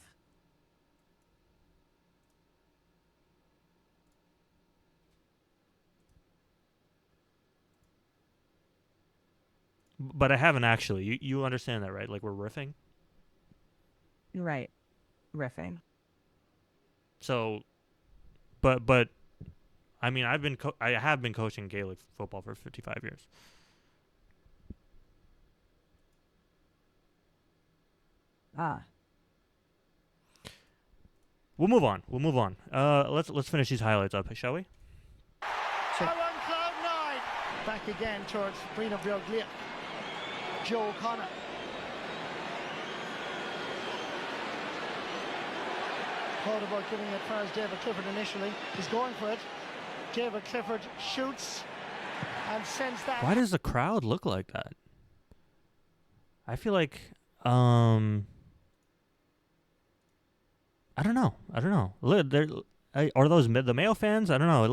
But I haven't actually. You understand that, right? Like we're riffing. Right. Riffing. So, but, I mean, I have been coaching Gaelic football for 55 years. Ah. We'll move on. Let's finish these highlights up, shall we? Are on cloud 9. Back again towards Brina Bjorglia. Joe O'Connor. Thought about giving it as far as David Clifford initially. He's going for it. David Clifford shoots and sends that. Why does the crowd look like that? I feel like, I don't know. Look, are those the Mayo fans? I don't know. It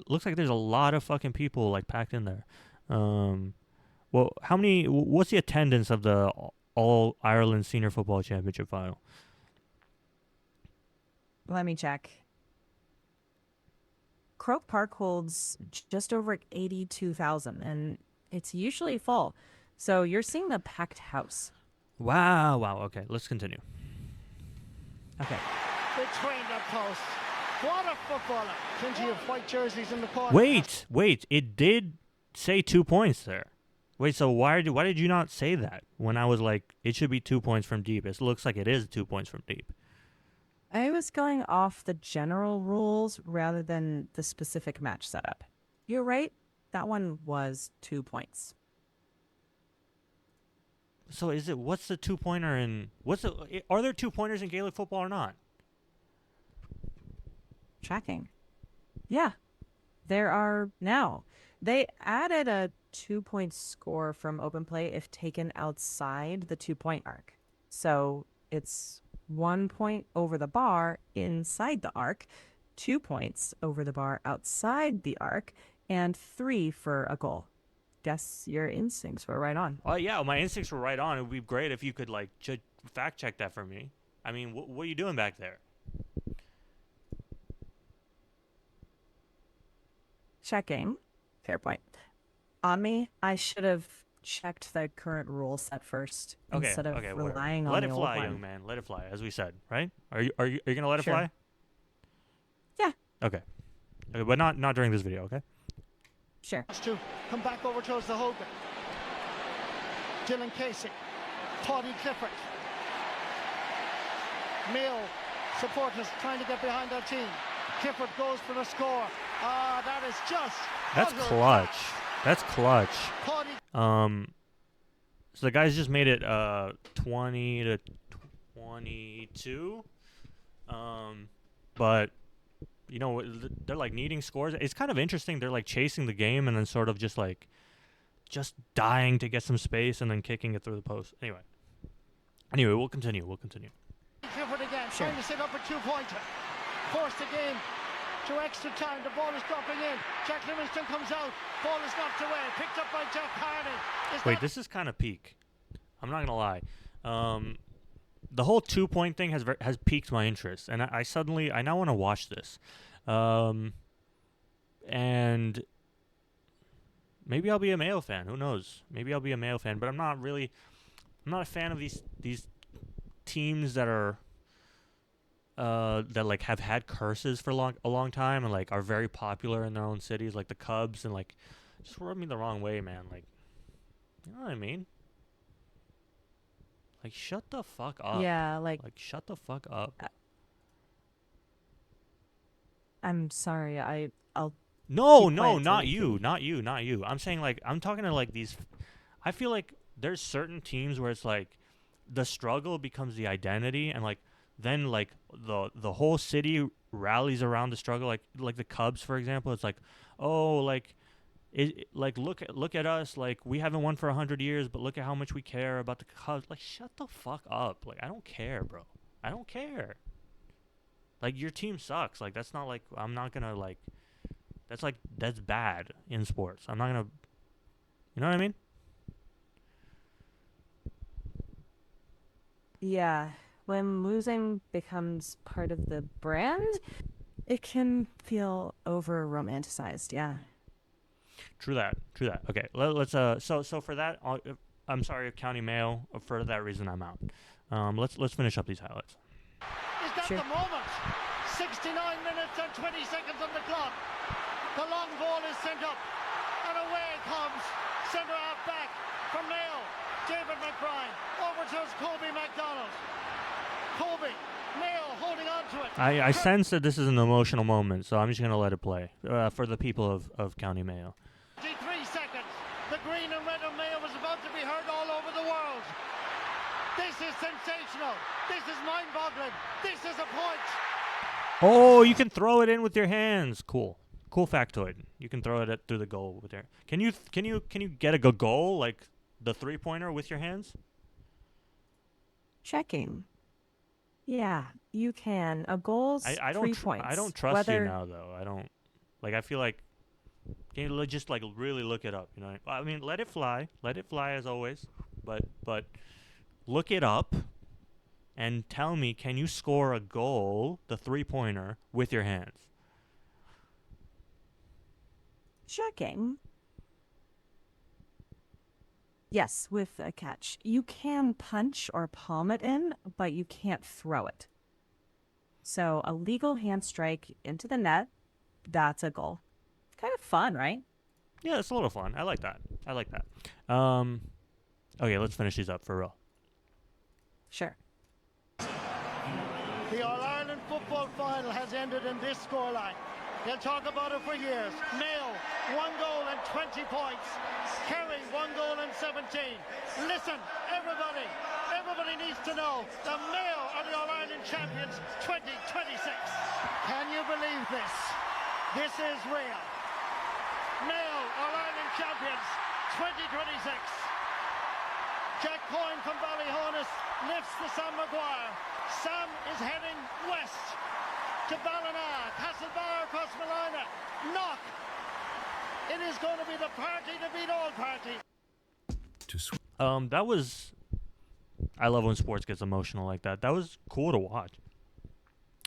looks like there's a lot of fucking people like packed in there. Well, what's the attendance of the All Ireland Senior Football Championship final? Let me check. Croke Park holds just over 82,000, and it's usually full. So you're seeing the packed house. Wow. Okay, let's continue. Okay. Between the posts. What a footballer. Plenty of white jerseys in the corner. Wait. It did say 2 points there. Wait, so why did you not say that when I was like, it should be 2 points from deep? It looks like it is 2 points from deep. I was going off the general rules rather than the specific match setup. You're right. That one was 2 points. So what's the 2-pointer in, are there 2-pointers in Gaelic football or not? Checking. Yeah, there are now. They added a 2-point score from open play if taken outside the 2-point arc. So it's 1 point over the bar inside the arc, 2 points over the bar outside the arc, and 3 for a goal. Guess your instincts were right on. Oh yeah, my instincts were right on. It would be great if you could like fact check that for me. I mean, what are you doing back there? Checking. Fair point. On me, I should have checked the current rule set first instead of whatever. relying on Let the it old fly, one. young man. Let it fly, as we said, right? Are you gonna let it Sure. fly? Yeah. Okay, but not during this video, okay? Sure. To come back over towards the Hogan. Dylan Casey. Paddy Clifford. Mayo supporters trying to get behind their team. Clifford goes for the score. Ah, that is just... That's utter clutch. class. That's clutch. Paddy So the guys just made it 20 to 22. But you know, they're like needing scores. It's kind of interesting. They're like chasing the game and then sort of just dying to get some space and then kicking it through the post. Anyway, we'll continue. Clifford again, Sure. trying to set up a two-pointer. Force the game to extra time. The ball is dropping in. Jack Livingston comes out. Ball is knocked away. Picked up by Jeff Carney. Wait, this is kind of peak. I'm not gonna lie. The whole 2-point thing has piqued my interest, and I now want to watch this. And maybe I'll be a Mayo fan. Who knows? Maybe I'll be a Mayo fan, but I'm not a fan of these teams that are that like have had curses for a long time and like are very popular in their own cities, like the Cubs, and like just rub me the wrong way, man. Like, you know what I mean? Like, shut the fuck up. Yeah, Like, shut the fuck up. I'm sorry. I'll No, keep no, quiet till not we you, can- not you, not you. I'm saying like I'm talking to like these. I feel like there's certain teams where it's like the struggle becomes the identity, and like then like the whole city rallies around the struggle. Like the Cubs, for example. It's like, oh, like like look at us. Like we haven't won for 100 years, but look at how much we care about the Cubs. Like shut the fuck up. Like I don't care, bro. I don't care. Like your team sucks. Like that's not like I'm not gonna like. That's bad in sports. I'm not gonna. You know what I mean? Yeah, when losing becomes part of the brand, it can feel over romanticized. Yeah. True that. Okay, let's so for that, I'm sorry, County Mayo. For that reason, I'm out. Let's finish up these highlights. Is that Sure. the moment? 69 minutes and 20 seconds on the clock. The long ball is sent up, and away it comes. Centre half back from Mayo. David McBride over to his Kobe McDonald. Kobe, Mayo holding on to it. I sense that this is an emotional moment, so I'm just gonna let it play for the people of County Mayo. 53 seconds. The green and red of Mayo is about to be heard all over the world. This is sensational. This is mind-boggling. This is a point. Oh, you can throw it in with your hands. Cool factoid. You can throw it through the goal with your. Can you get a goal like the 3-pointer with your hands? Checking. Yeah, you can. A goal's I 3 points. I don't trust Whether you now though. I don't like. I feel like can you just like really look it up? You know. I mean, let it fly as always. But look it up and tell me, can you score a goal, the 3-pointer, with your hands? Checking. Yes, with a catch. You can punch or palm it in, but you can't throw it. So a legal hand strike into the net, that's a goal. Kind of fun, right? Yeah, it's a little fun. I like that. Okay, let's finish these up for real. Sure. The All-Ireland football final has ended in this scoreline. They'll talk about it for years. Mayo, 1 goal and 20 points. Kerry, 1 goal and 17. Listen, everybody needs to know that Mayo are the the All-Ireland champions 2026. Can you believe this? This is real. Mayo All-Ireland champions 2026. Jack Coyne from Ballyhonus lifts the Sam Maguire. Sam is heading west to Ballina, Castlebar across Malina. Knock. It is going to be the party to beat all party. That was. I love when sports gets emotional like that. That was cool to watch.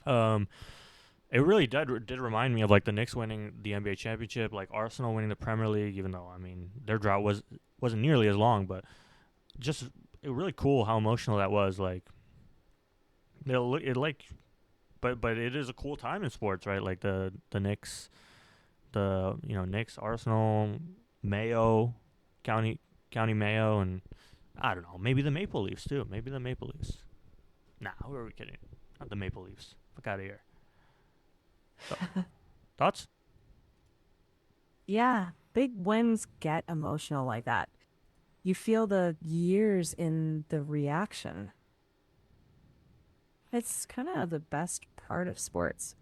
It really did remind me of like the Knicks winning the NBA championship, like Arsenal winning the Premier League. Even though I mean their drought wasn't nearly as long, but just it really cool how emotional that was. Like but it is a cool time in sports, right? Like the Knicks, Knicks, Arsenal, Mayo, County Mayo, and I don't know, maybe the Maple Leafs too. Maybe the Maple Leafs. Nah, who are we kidding? Not the Maple Leafs. Fuck out of here. So, thoughts? Yeah, big wins get emotional like that. You feel the years in the reaction. It's kind of the best part of sports.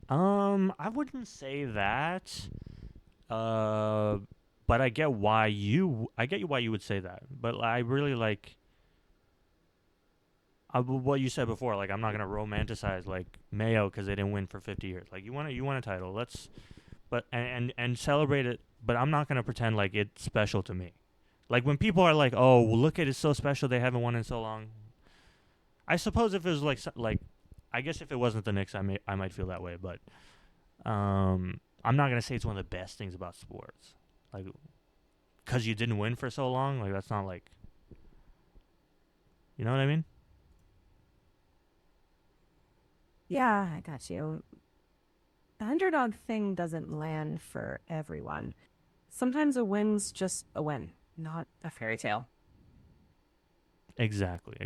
I wouldn't say that. But I get why you would say that. But I really like what you said before. Like I'm not gonna romanticize like Mayo because they didn't win for 50 years. Like you want a title. And celebrate it. But I'm not gonna pretend like it's special to me. Like when people are like, "Oh, well, look at it's so special. They haven't won in so long." I suppose if it was like, I guess if it wasn't the Knicks, I might feel that way. But I'm not gonna say it's one of the best things about sports. Like, because you didn't win for so long, like that's not like, you know what I mean? Yeah, I got you. The underdog thing doesn't land for everyone. Sometimes a win's just a win, not a fairy tale. Exactly.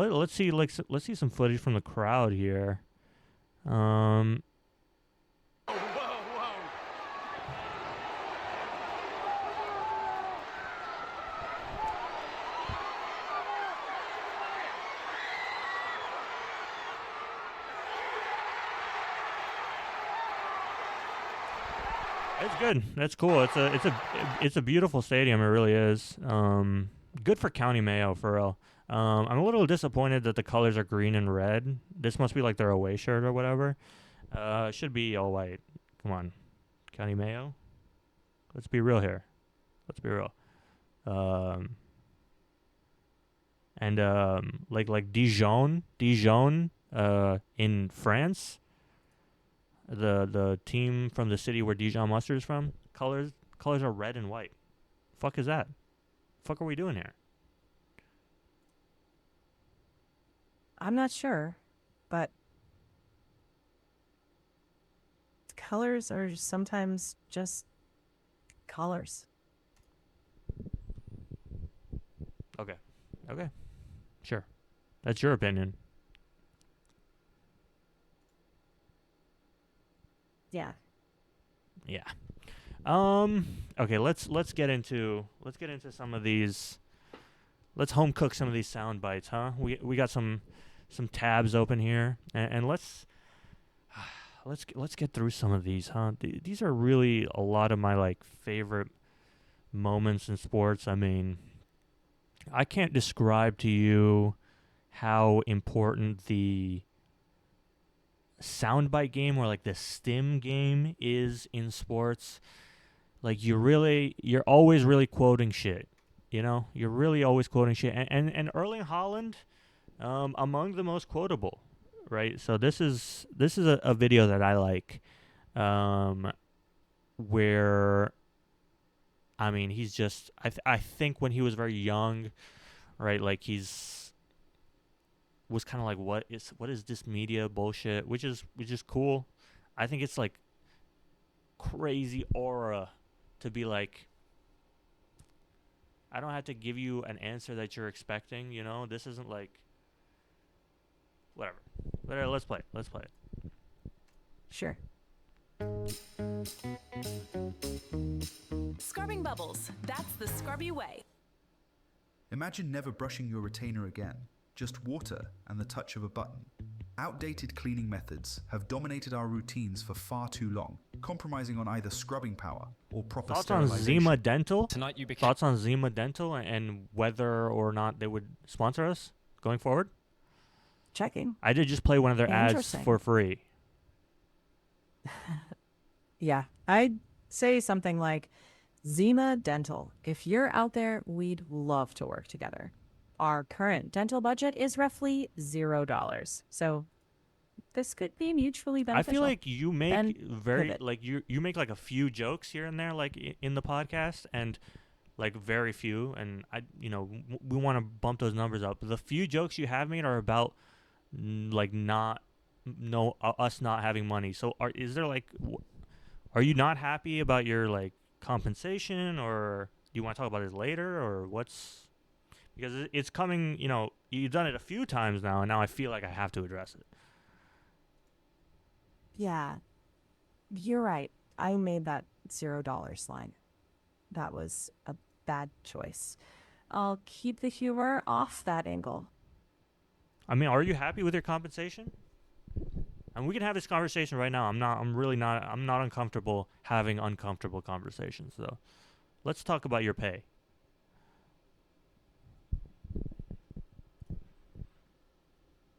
Let's see some footage from the crowd here. It's good. That's cool. It's a beautiful stadium. It really is. Good for County Mayo for real. I'm a little disappointed that the colors are green and red. This must be like their away shirt or whatever. It should be all white. Come on, County Mayo. Let's be real here. Let's be real. Like Dijon, in France. The team from the city where Dijon mustard is from, colors are red and white. Fuck is that? Fuck are we doing here? I'm not sure, but colors are sometimes just colors. Okay. Sure. That's your opinion. Yeah. Yeah. Okay, let's get into some of these. Let's home cook some of these sound bites, huh? We got some tabs open here, and let's get through some of these, huh? These are really a lot of my like favorite moments in sports. I mean, I can't describe to you how important the soundbite game or like the stim game is in sports. Like you're always really quoting shit. You know, you're really always quoting shit. And Erling Haaland, among the most quotable, right? So this is a video that I like, where, I mean, he's just I think when he was very young, right? Like was kind of like what is this media bullshit, which is cool. I think it's like crazy aura to be like, I don't have to give you an answer that you're expecting, you know? This isn't like whatever. Let's play it. Sure. Scrubbing bubbles. That's the scrubby way. Imagine never brushing your retainer again, just water and the touch of a button. Outdated cleaning methods have dominated our routines for far too long, compromising on either scrubbing power or proper Thoughts on sterilization. Zima Dental? Tonight you became Thoughts on Zima Dental and whether or not they would sponsor us going forward? Checking. I did just play one of their ads Interesting. for free. Yeah, I'd say something like, Zima Dental. If you're out there, we'd love to work together. Our current dental budget is roughly $0. So this could be mutually I beneficial. feel like you make Then very pivot. like you make like a few jokes here and there like in the podcast, and like very few, and we want to bump those numbers up. The few jokes you have made are about like not no us not having money. So is there like are you not happy about your like compensation, or do you want to talk about it later, or what's, because it's coming, you've done it a few times now, and now I feel like I have to address it. Yeah, you're right. I made that $0 line. That was a bad choice. I'll keep the humor off that angle. I mean, are you happy with your compensation? And we can have this conversation right now. I'm not uncomfortable having uncomfortable conversations, though. Let's talk about your pay.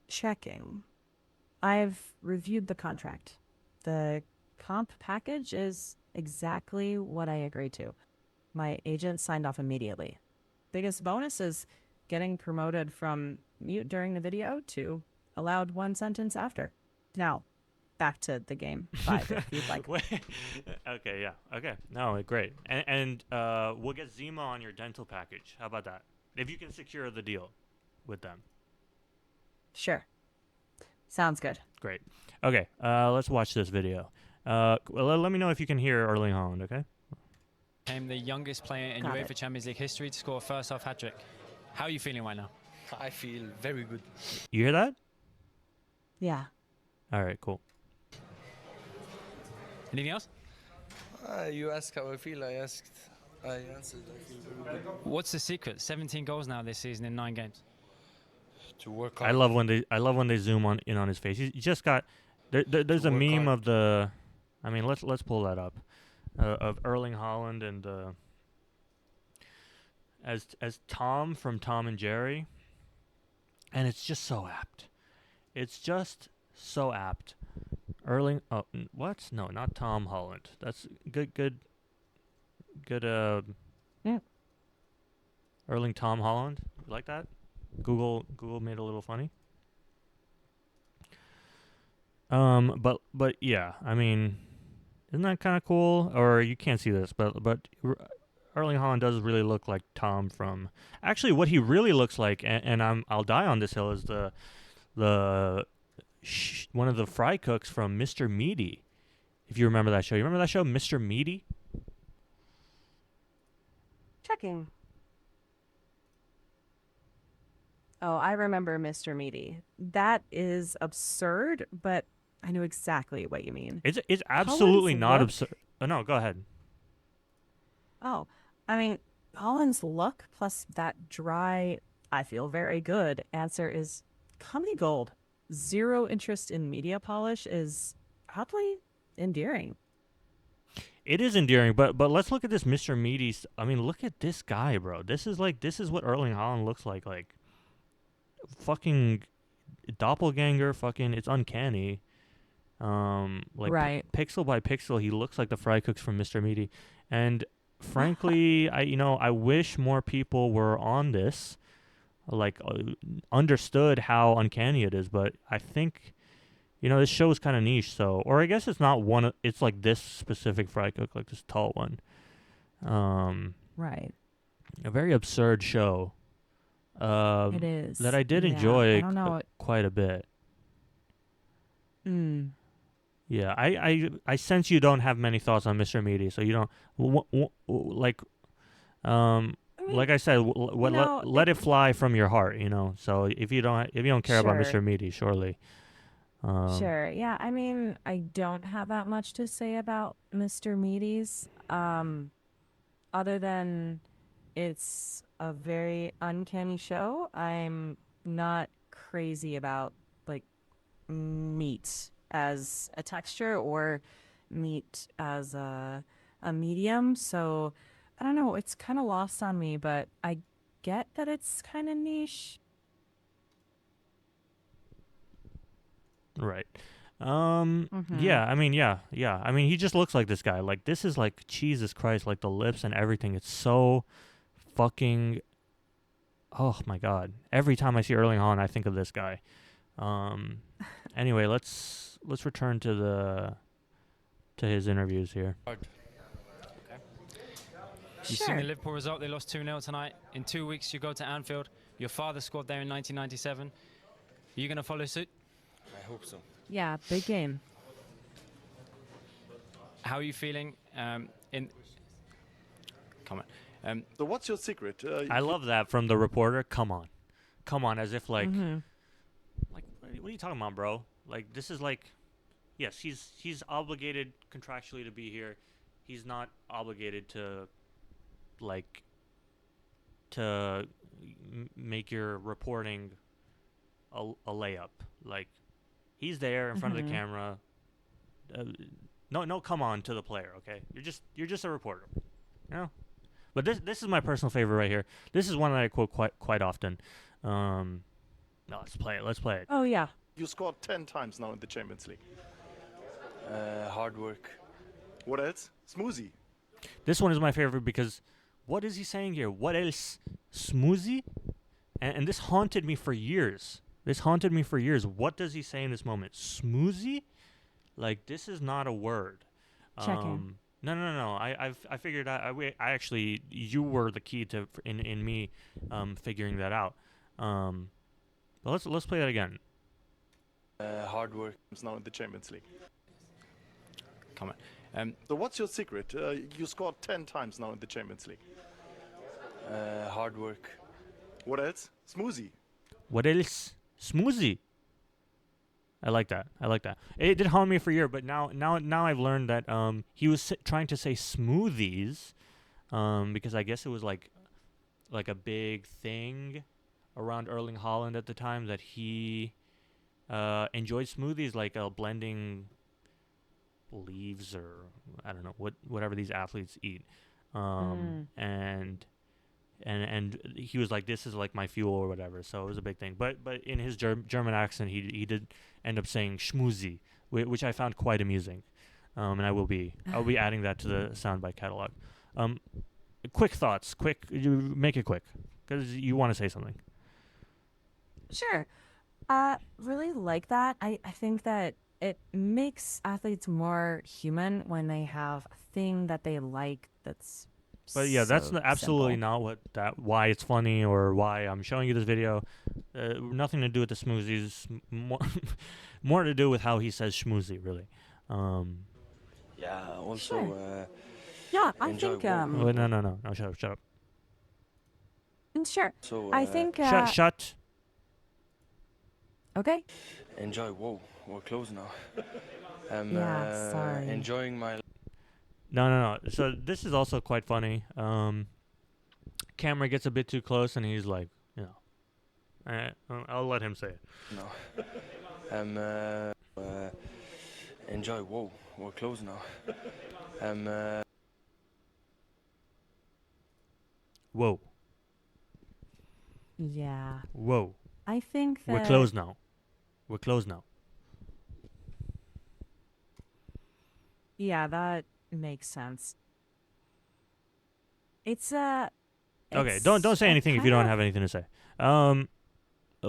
Checking. I've reviewed the contract. The comp package is exactly what I agreed to. My agent signed off immediately. Biggest bonus is getting promoted from mute during the video to allowed one sentence after. Now, back to the game 5 if you'd like. Okay, yeah. Okay. No, great. And we'll get Zima on your dental package. How about that? If you can secure the deal with them. Sure. Sounds good. Great. Okay, let's watch this video. Let me know if you can hear Erling Haaland, okay? became the youngest player in Got UEFA it. Champions League history to score a first-half hat-trick. How are you feeling right now? I feel very good. You hear that? Yeah. All right, cool. Anything else? You asked how I feel. I answered. I feel very good. What's the secret? 17 goals now this season in 9 games. To work hard. I love when they zoom in on his face. He just got there's To a work meme hard. of the, I mean, let's pull that up, of Erling Haaland and as Tom from Tom and Jerry, and it's just so apt. It's just so apt. Erling, what? No, not Tom Holland. That's good. Yeah. Erling Tom Holland. You like that? Google made it a little funny. But yeah, I mean, isn't that kind of cool? Or you can't see this, but Erling Haaland does really look like Tom from. Actually, what he really looks like, and I'll die on this hill, is the one of the fry cooks from Mr. Meaty. If you remember that show, you remember that show, Mr. Meaty? Checking. Oh, I remember Mr. Meaty. That is absurd, but I know exactly what you mean. It's absolutely not look- absurd. Oh, no, go ahead. Oh, I mean, Colin's look plus that dry, I feel very good answer is comedy gold. Zero interest in media polish is oddly endearing. It is endearing, but let's look at this Mr. Meaty. I mean, look at this guy, bro. This is what Erling Haaland looks like fucking doppelganger. Fucking, it's uncanny. Right. Pixel by pixel, he looks like the fry cooks from Mr. Meaty. And frankly, I wish more people were on this, understood how uncanny it is. But I think, this show is kind of niche. So, or I guess it's not one. It's like this specific fry cook, like this tall one. Right. A very absurd show. It is. That I did Yeah, enjoy I don't know. quite a bit. Mm. Yeah, I sense you don't have many thoughts on Mr. Meaty, so you don't like I said, let it fly from your heart, So if you don't care about Sure. Mr. Meaty, surely. Sure. Yeah. I mean, I don't have that much to say about Mr. Meaty's, other than it's a very uncanny show. I'm not crazy about like meat as a texture or meat as a medium. So I don't know, it's kind of lost on me, but I get that it's kind of niche. Right. Mm-hmm. Yeah, I mean, yeah. I mean, he just looks like this guy. Like, this is like, Jesus Christ, like the lips and everything. It's so fucking, oh my God. Every time I see Erling Haaland, I think of this guy. Um, anyway, let's return to his interviews here. You've Sure. seen the Liverpool result. They lost 2-0 tonight. In 2 weeks, you go to Anfield. Your father scored there in 1997. Are you going to follow suit? I hope so. Yeah, big game. How are you feeling? Come on. So what's your secret? I love that from the reporter. Come on, as if like, Mm-hmm. like, what are you talking about, bro? Like, this is like, yes, he's obligated contractually to be here. He's not obligated to, like, to make your reporting a layup. Like, he's there in front of the Mm-hmm. camera. No, come on to the player, okay? You're just a reporter, you know. But this is my personal favorite right here. This is one that I quote quite often. No, let's play it. Let's play it. Oh yeah. You scored 10 times now in the Champions League. Hard work. What else? Smoothie. This one is my favorite because what is he saying here? What else? Smoothie? And this haunted me for years. What does he say in this moment? Smoothie? Like, this is not a word. Checking. No. I figured out. I actually, you were the key to in me figuring that out. But let's play that again. Hard work. It's now in the Champions League. Come on. So what's your secret? You scored 10 times now in the Champions League. Hard work. What else? Smoothie. What else? Smoothie. I like that. It did haunt me for a year, but now I've learned that he was trying to say smoothies, because I guess it was like a big thing around Erling Haaland at the time that he enjoyed smoothies, like blending leaves or I don't know whatever these athletes eat, and he was like, this is like my fuel or whatever. So it was a big thing. But in his German accent, he did end up saying schmoozy, which I found quite amusing. And I'll be adding that to the soundbite catalog. Quick thoughts. You make it quick because you want to say something. Sure. Really like that. I think that it makes athletes more human when they have a thing that they like that's But yeah, that's so absolutely simple. not why it's funny or why I'm showing you this video. Nothing to do with the smoothies. More to do with how he says schmoozy, really. Yeah. Also, Sure. Yeah, I enjoy think Oh, no, shut up. sure. So I think Shut. okay. enjoy. Whoa, we're close now. Yeah, sorry. Enjoying my. No. So this is also quite funny. Camera gets a bit too close, and he's like, I'll let him say it. No. Enjoy. Whoa, we're close now. Whoa. Yeah. Whoa. I think that We're closed now. Yeah, that makes sense. It's Okay, it's don't say a anything if kind you don't of- have anything to say.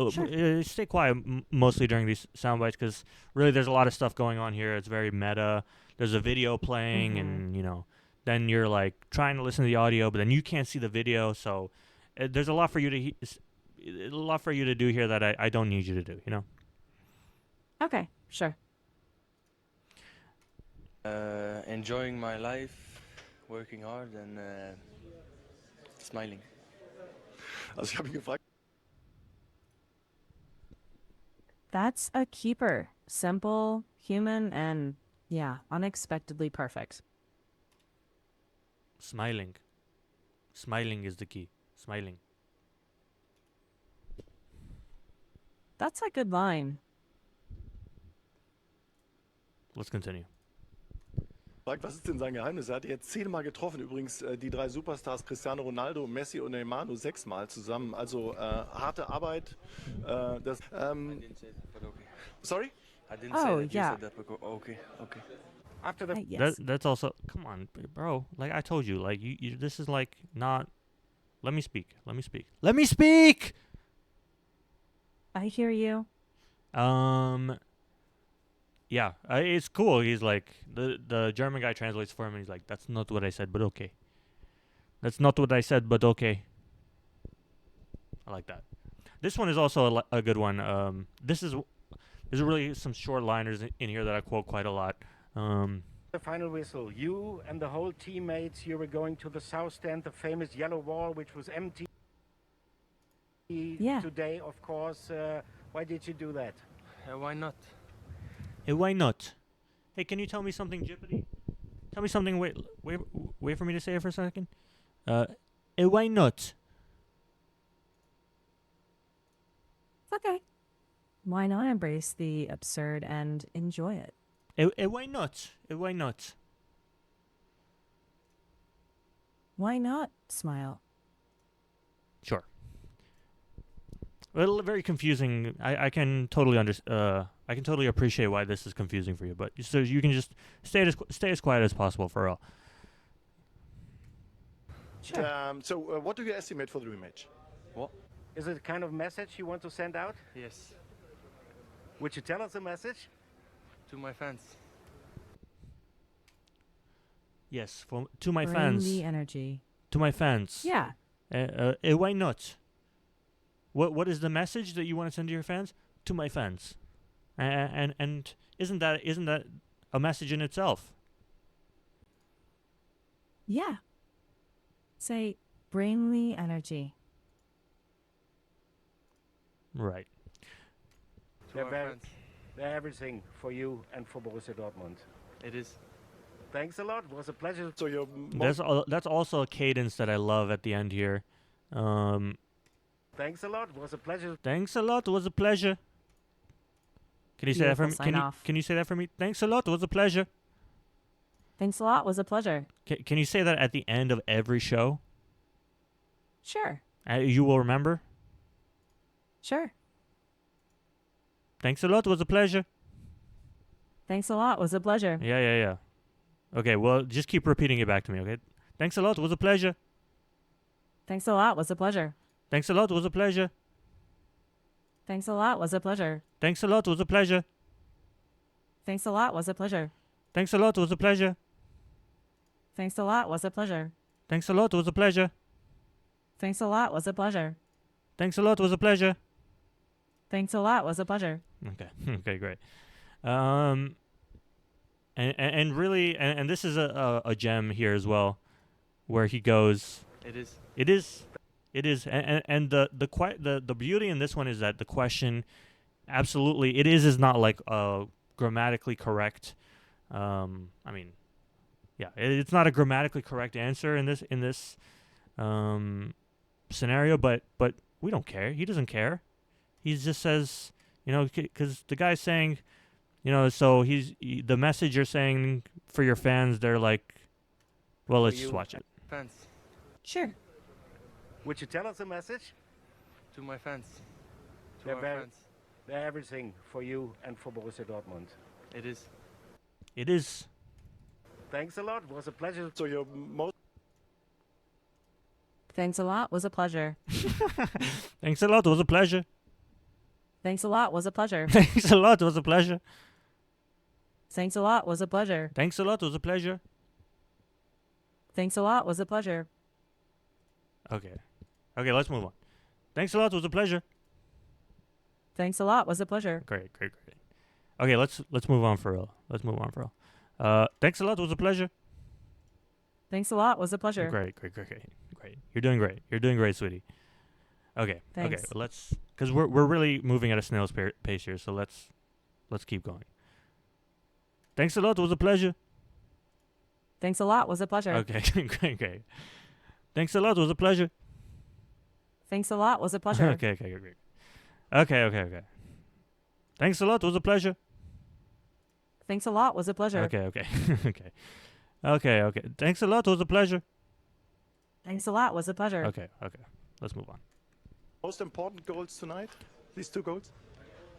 Sure. Stay quiet mostly during these sound bites because really there's a lot of stuff going on here. It's very meta. There's a video playing, and then you're like trying to listen to the audio, but then you can't see the video. So there's a lot for you to do here that I don't need you to do. Okay, sure. Enjoying my life, working hard and smiling. Also ich habe ihn gefragt. That's a keeper. Simple, human, and yeah, unexpectedly perfect. Smiling is the key. Smiling. That's a good line. Let's continue. Fragt, was ist denn sein Geheimnis? Er hat jetzt 10-mal getroffen. Übrigens die 3 Superstars Cristiano Ronaldo, Messi und Neymar nur 6-mal zusammen. Also harte Arbeit. I didn't say that, but okay. Sorry? I didn't Oh, say that. yeah. You said that, but okay. After the Yes. That's also, come on, bro. Like I told you, like you this is like not. Let me speak. Let me speak. I hear you. Yeah, it's cool. He's like the German guy translates for him, and he's like, "That's not what I said, but okay." That's not what I said, but okay. I like that. This one is also a good one. There's really some short liners in here that I quote quite a lot. The final whistle. You and the whole teammates, you were going to the south stand, the famous yellow wall, which was empty Yeah. today, of course. Why did you do that? Why not? Hey, why not? Hey, can you tell me something, Jippity? Tell me something. Wait for me to say it for a second. Hey, why not? It's okay. Why not embrace the absurd and enjoy it? Hey, why not? Hey, why not? Why not smile? Sure. Well, very confusing. I can totally I can totally appreciate why this is confusing for you, but so you can just stay as quiet as possible for all. Sure. So what do you estimate for the rematch? What? Is it a kind of message you want to send out? Yes. Would you tell us a message? To my fans. Yes, to my Bring fans. the energy. To my fans. Yeah. Why not? What is the message that you want to send to your fans? To my fans. And isn't that a message in itself? Yeah. Say, bring the energy. Right. To our fans. They're everything for you and for Borussia Dortmund. It is. Thanks a lot. It was a pleasure. So you're That's also a cadence that I love at the end here. Thanks a lot. It was a pleasure. Thanks a lot. It was a pleasure. Can you say that for me? Beautiful sign-off. Can you say that for me? Thanks a lot. It was a pleasure. Thanks a lot. Was a pleasure. Can you say that at the end of every show? Sure. You will remember. Sure. Thanks a lot. It was a pleasure. Thanks a lot. Was a pleasure. Yeah. Okay, well, just keep repeating it back to me, okay? Thanks a lot. It was a pleasure. Thanks a lot. Was a pleasure. Thanks a lot. It was a pleasure. Thanks a lot. Was a pleasure. Thanks a lot. It was a pleasure. Thanks a lot. Was a pleasure. Thanks a lot. It was a pleasure. Thanks a lot. Was a pleasure. Thanks a lot. It was a pleasure. Thanks a lot. Was a pleasure. Thanks a lot. It was a pleasure. Thanks a lot. Was a pleasure. Okay. Okay, great. And really, and this is a gem here as well, where he goes. It is. It is, and the beauty in this one is that the question, absolutely, it is not like grammatically correct. I mean, yeah, it's not a grammatically correct answer in this scenario, but we don't care. He doesn't care. He just says, because the guy's saying, so the message you're saying for your fans, they're like, well, let's just watch it. Fans. Sure. Would you tell us a message? To my fans. To They're our very- fans. They're everything for you and for Borussia Dortmund. It is. It is. Thanks a lot. It was a pleasure. So you're Thanks a lot. Was a pleasure. Thanks a lot. It was a pleasure. Thanks a lot. Was a pleasure. Thanks a lot. It was a pleasure. Thanks a lot. Was a pleasure. Thanks a lot. It was a pleasure. Thanks a lot. Was a pleasure. Okay, let's move on. Thanks a lot. It was a pleasure. Thanks a lot. Was a pleasure. Great. Okay, let's move on for real. Thanks a lot. It was a pleasure. Thanks a lot. Was a pleasure. Great. You're doing great, sweetie. Okay. Thanks. Well, because we're really moving at a snail's pace here, so let's keep going. Thanks a lot. It was a pleasure. Thanks a lot. Was a pleasure. Okay, great. Thanks a lot. It was a pleasure. Thanks a lot. Was a pleasure. Okay, great. Okay. Thanks a lot. It was a pleasure. Thanks a lot. Was a pleasure. Okay. Okay. Thanks a lot. It was a pleasure. Thanks a lot. Was a pleasure. Okay. Let's move on. Most important goals tonight? These 2 goals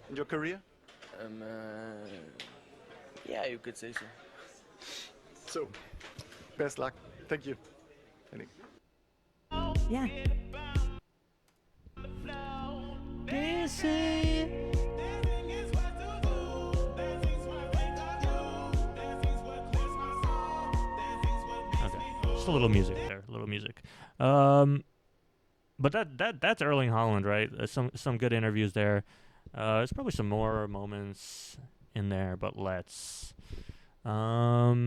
in your career? Yeah, you could say so. So, best luck. Thank you. Henning. Yeah. Okay. Just a little music there. A little music. But that's Erling Haaland, right? Some good interviews there. There's probably some more moments in there, but let's go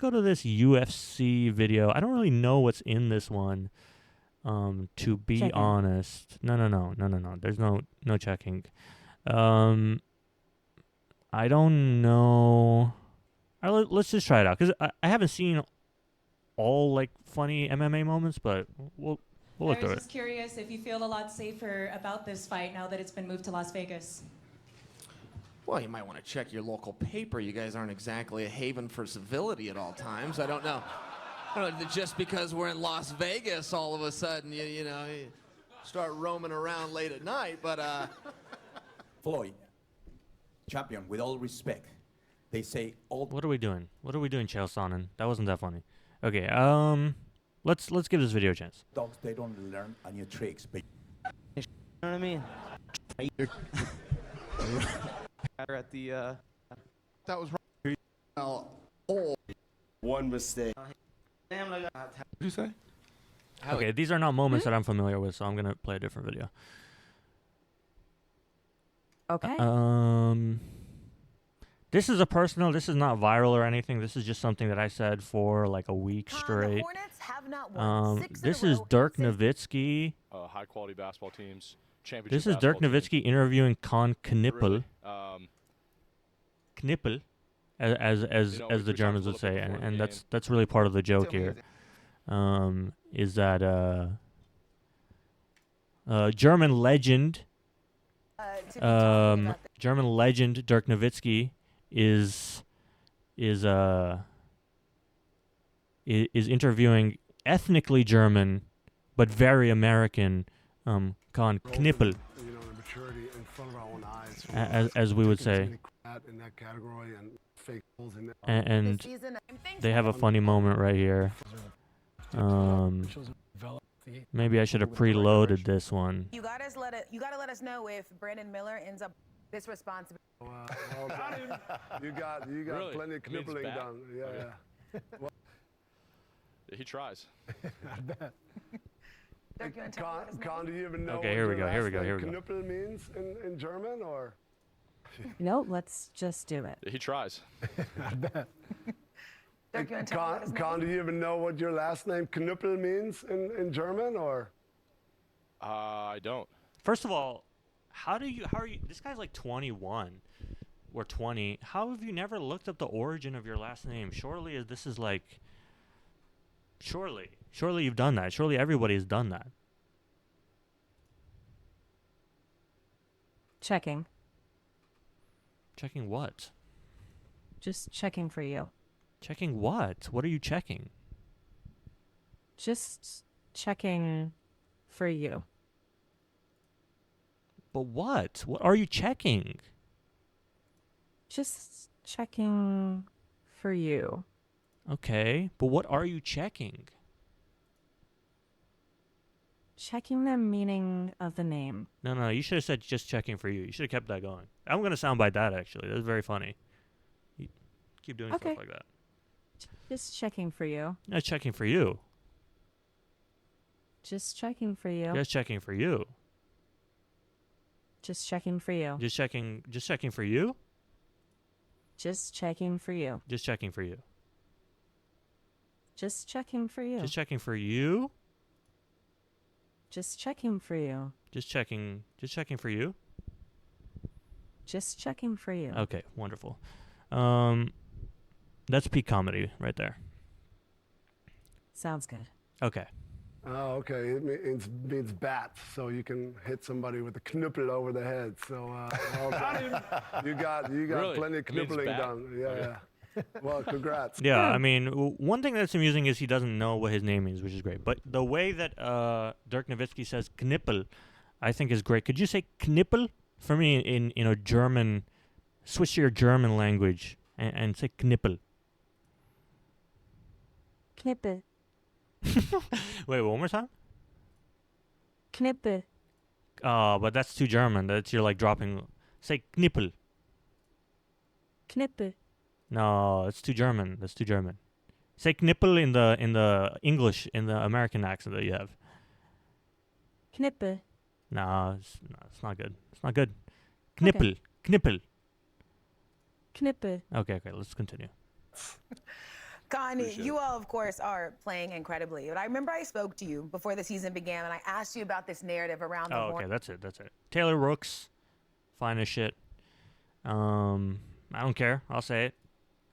to this UFC video. I don't really know what's in this one. To be Checking. honest. No. There's no checking. I don't know. Let's just try it out, because I haven't seen all like funny MMA moments, but we'll look I through was it. just curious if you feel a lot safer about this fight now that it's been moved to Las Vegas. Well, you might want to check your local paper. You guys aren't exactly a haven for civility at all times. I don't know. Just because we're in Las Vegas, all of a sudden, you start roaming around late at night. But Floyd, champion, with all respect, they say all. What are we doing? Chael Sonnen? That wasn't that funny. Okay. Let's give this video a chance. Dogs, they don't learn a new tricks, but You know what I mean? At the That was well, oh, one mistake. What did you say? Okay, these are not moments that I'm familiar with, so I'm gonna play a different video. Okay. This is a personal. This is not viral or anything. This is just something that I said for like a week straight. This is Dirk Nowitzki. High quality basketball teams. Championship. This is Dirk Nowitzki interviewing Con Knippel. Knippel, as the Germans would say, and that's really part of the joke here. Is that German legend Dirk Nowitzki is interviewing ethnically German but very American Con Knippel, as we would say. And they have a funny moment right here. Maybe I should have preloaded this one. You gotta let us know if Brandon Miller ends up this responsibility. You got Really? plenty of knibbling done. Yeah. He tries. I bet. Con, do you even know Okay, what here we your go, here we last go, name here we go. Knuppel means in German, or? No, let's just do it. He tries. I bet. Con, do you even know what your last name Knuppel means in German, or? I don't. First of all, how are you? This guy's like 21 or 20. How have you never looked up the origin of your last name? Surely this is like. Surely you've done that. Surely everybody's done that. Checking. Checking what? Just checking for you. Checking what? What are you checking? Just checking for you. But what? What are you checking? Just checking for you. Okay, but what are you checking? Checking the meaning of the name. No, you should have said just checking for you. You should have kept that going. I'm going to soundbite that, actually. That's very funny. You keep doing Okay. stuff like that. Just checking for you. No, checking for you. Just checking for you. Just checking for you. Just checking for you. Just checking for you? Just checking for you. Just checking for you. Just checking for you. Just checking for you? Just checking for you. Just checking for you? Just checking for you. Okay, wonderful. That's peak comedy right there. Sounds good. Okay. Oh, okay. It means bat, so you can hit somebody with a knuppel over the head. So well done. you got Really? plenty of Means knuppling bat? done. Yeah, Okay. yeah. Well, congrats. Yeah, I mean, one thing that's amusing is he doesn't know what his name is, which is great. But the way that Dirk Nowitzki says knippel, I think is great. Could you say knippel for me in a German? Switch to your German language and say knippel. Knippe. Wait, one more time. Knippe. Oh, but that's too German. That's you're like dropping. Say knippel. Knippe. No, it's too German. That's too German. Say knippel in the English, in the American accent that you have. Knippe. No, it's not good. It's not good. Knippel. Knippel. Knippe. Okay, let's continue. Connie, you all, of course, are playing incredibly. But I remember I spoke to you before the season began, and I asked you about this narrative around the Oh, horn. okay, that's it. Taylor Rooks, fine as shit. I don't care. I'll say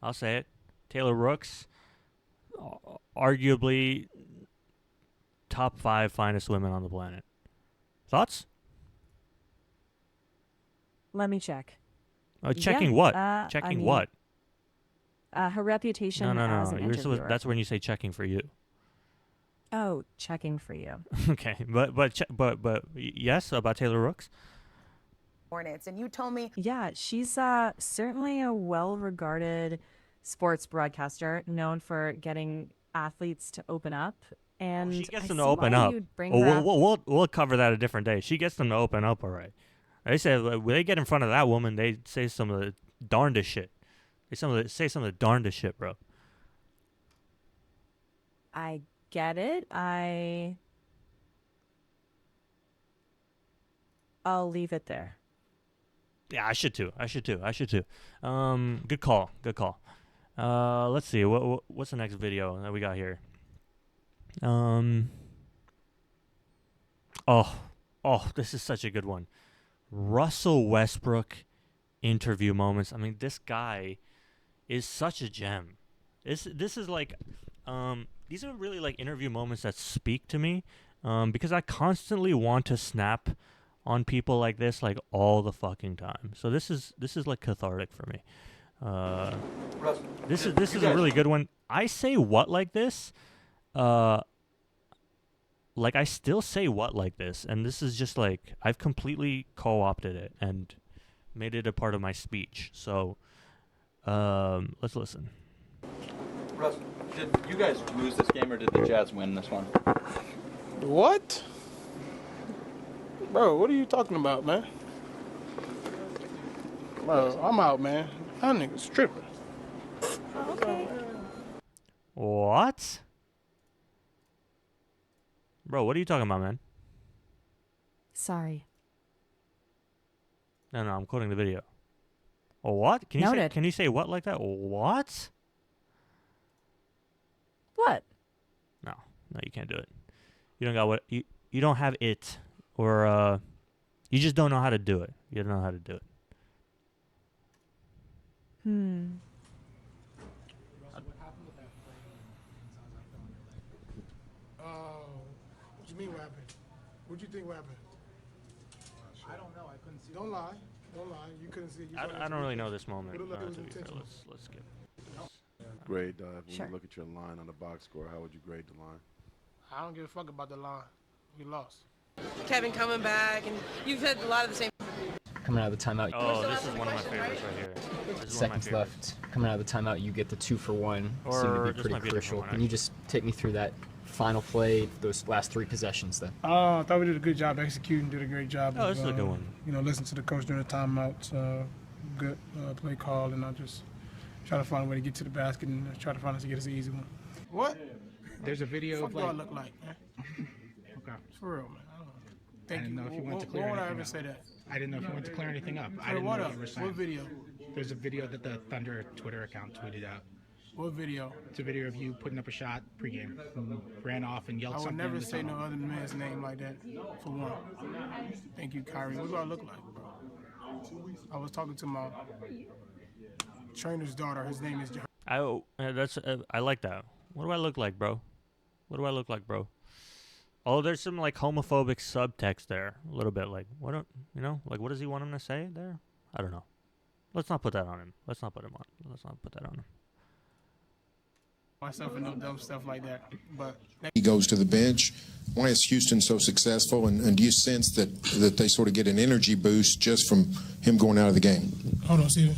it. Taylor Rooks, arguably top 5 finest women on the planet. Thoughts? Let me check. Checking what? Checking what? Her reputation as an interviewer. That's when you say checking for you. Oh, checking for you. Okay, but yes, about Taylor Rooks. Hornets, and you told me. Yeah, she's certainly a well-regarded sports broadcaster, known for getting athletes to open up. And She gets them to open up. We'll cover that a different day. She gets them to open up, all right. They say when they get in front of that woman, they say some of the darndest shit. Say some of the darndest shit, bro. I get it. I'll leave it there. Yeah, I should too. Good call. Let's see. What's the next video that we got here? This is such a good one. Russell Westbrook interview moments. I mean, this guy is such a gem. This is like, these are really like interview moments that speak to me, because I constantly want to snap on people like this, like all the fucking time. So this is like cathartic for me. This is a really good one. I say what like this, like I still say what like this, and this is just like I've completely co-opted it and made it a part of my speech. So let's listen. Russ, did you guys lose this game or did the Jazz win this one? What? Bro, what are you talking about, man? Bro, I'm out, man. That nigga's tripping. Okay. What? Bro, what are you talking about, man? Sorry. No, I'm quoting the video. What? Can you say what like that? What? What? No, you can't do it. You don't got what you don't have it, or you just don't know how to do it. You don't know how to do it. What you mean what happened? What you think what happened? I don't know. I couldn't see. Don't lie. You couldn't see. I don't really know this moment. It looked like it was To be fair. intentional. Let's skip. Grade, when Sure. you look at your line on the box score, how would you grade the line? I don't give a fuck about the line. We lost. Kevin coming back, and you've had a lot of the same. Coming out of the timeout. Oh, this is one of my favorites right here. This is one of my Seconds favorites. left. Coming out of the timeout, you get the 2-for-1. Or Seemed to be this pretty might be a different crucial. one, Can you just take me through that final play, those last 3 possessions then? I thought we did a good job executing. Did a great job. Oh, this is a good one. Listen to the coach during the timeouts. Good play call, and I just try to find a way to get to the basket and try to find us to get us an easy one. What? There's a video of What do I like. look like, man? Okay. For real, man. I didn't know if you wanted to clear Why would I anything ever up. say that? I didn't know if you wanted to clear anything up. I Clear didn't what know up? what you were saying. What video? There's a video that the Thunder Twitter account tweeted out. What video? It's a video of you putting up a shot pregame. Ran off and yelled I would something. never in the say no tunnel. other man's name like that, for one. Thank you, Kyrie. What do I look like, bro? I was talking to my trainer's daughter. His name is I like that. What do I look like, bro? What do I look like, bro? Oh, there's some like homophobic subtext there, a little bit. Like, what, like what does he want him to say there? I don't know. Let's not put that on him. Let's not put that on him. Myself and no dumb stuff like that. But He goes to the bench. Why is Houston so successful? And do you sense that they sort of get an energy boost just from him going out of the game? hold on, Steven.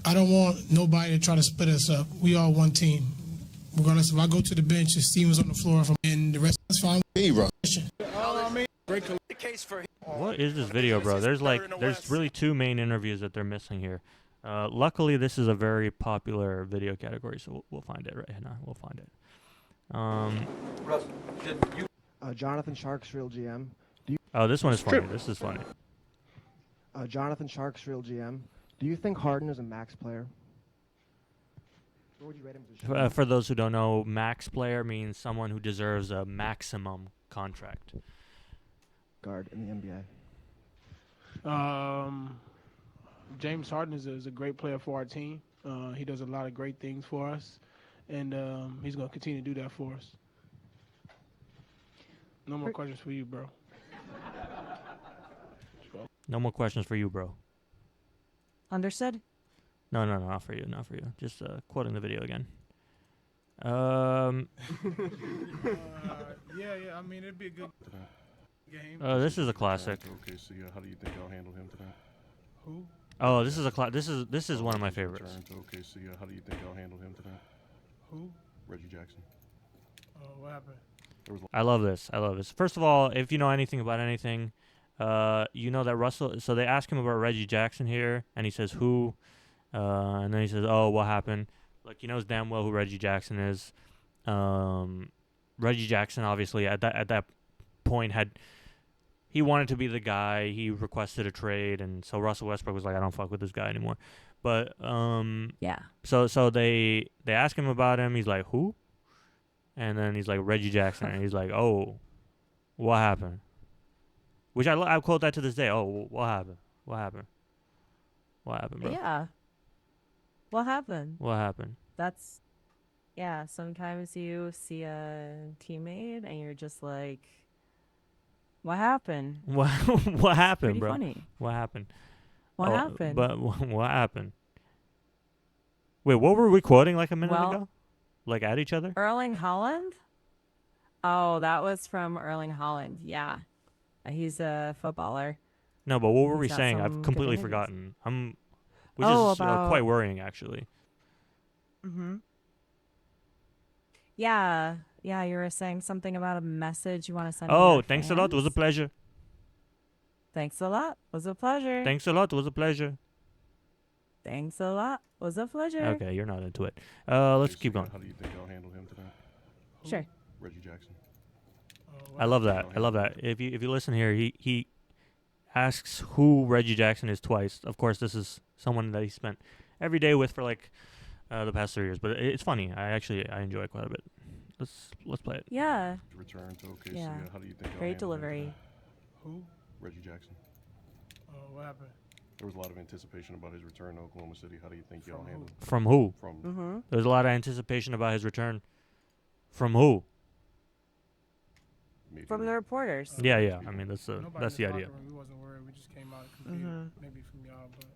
I don't want nobody to try to split us up. We all one team. Regardless if I go to the bench and Steven's on the floor and the rest is fine. Hey, bro. What is this video, bro? There's really two main interviews that they're missing here. Luckily, this is a very popular video category, so we'll find it right now. We'll find it. Russ, Jonathan Sharks, real GM. Oh, this one is funny. This is funny. Jonathan Sharks, real GM. Do you think Harden is a max player? Where would you rate him as a For those who don't know, max player means someone who deserves a maximum contract. guard in the NBA? James Harden is a great player for our team. He does a lot of great things for us, and he's going to continue to do that for us. No more questions for you, bro. No more questions for you, bro. Understood? No, not for you. Not for you. Just quoting the video again. Yeah. I mean, it'd be a good game. This is a classic. Okay, so how do you think I'll handle him tonight? Who? Oh, this is one of my favorites. Return to OKC. How do you think I'll handle him tonight? Who? Reggie Jackson. What happened? I love this. First of all, if you know anything about anything, you know that Russell. So they ask him about Reggie Jackson here, and he says who, and then he says, "Oh, what happened?" Like he knows damn well who Reggie Jackson is. Reggie Jackson, obviously, at that point he wanted to be the guy. He requested a trade, and so Russell Westbrook was like, "I don't fuck with this guy anymore." But yeah. So they ask him about him. He's like, "Who?" And then he's like, "Reggie Jackson," and he's like, "Oh, what happened?" Which I quote that to this day. Oh, what happened? What happened? What happened, bro? Yeah. What happened? What happened? That's, yeah, sometimes you see a teammate and you're just like, what happened? What happened, Pretty bro? funny. What happened? What happened? But what happened? Wait, what were we quoting like a minute ago? Like at each other? Erling Haaland? Oh, that was from Erling Haaland. Yeah. He's a footballer. No, but what were we He's got saying? some I've good completely interviews. forgotten. Which is about... quite worrying, actually. Mm-hmm. Yeah. Yeah, you were saying something about a message you want to send. Oh, thanks a lot. It was a pleasure. Thanks a lot. Was a pleasure. Thanks a lot. It was a pleasure. Thanks a lot. Was a pleasure. Okay, you're not into it. Let's keep going. How do you think I'll handle him tonight? Sure. Reggie Jackson. I love that. If you listen here, he asks who Reggie Jackson is twice. Of course, this is someone that he spent every day with for like the past 3 years. But it's funny. I enjoy it quite a bit. Let's play it. Yeah. Return to OKC. Yeah. How do you think I'll Great handle him delivery. tonight? Who? Reggie Jackson. What happened? There was a lot of anticipation about his return to Oklahoma City. How do you think y'all handle it? From who? From There's a lot of anticipation about his return. From who? From the reporters. Yeah. I mean, that's the Nobody in idea. locker room, we wasn't worried. We just came out and competed. Maybe from y'all, but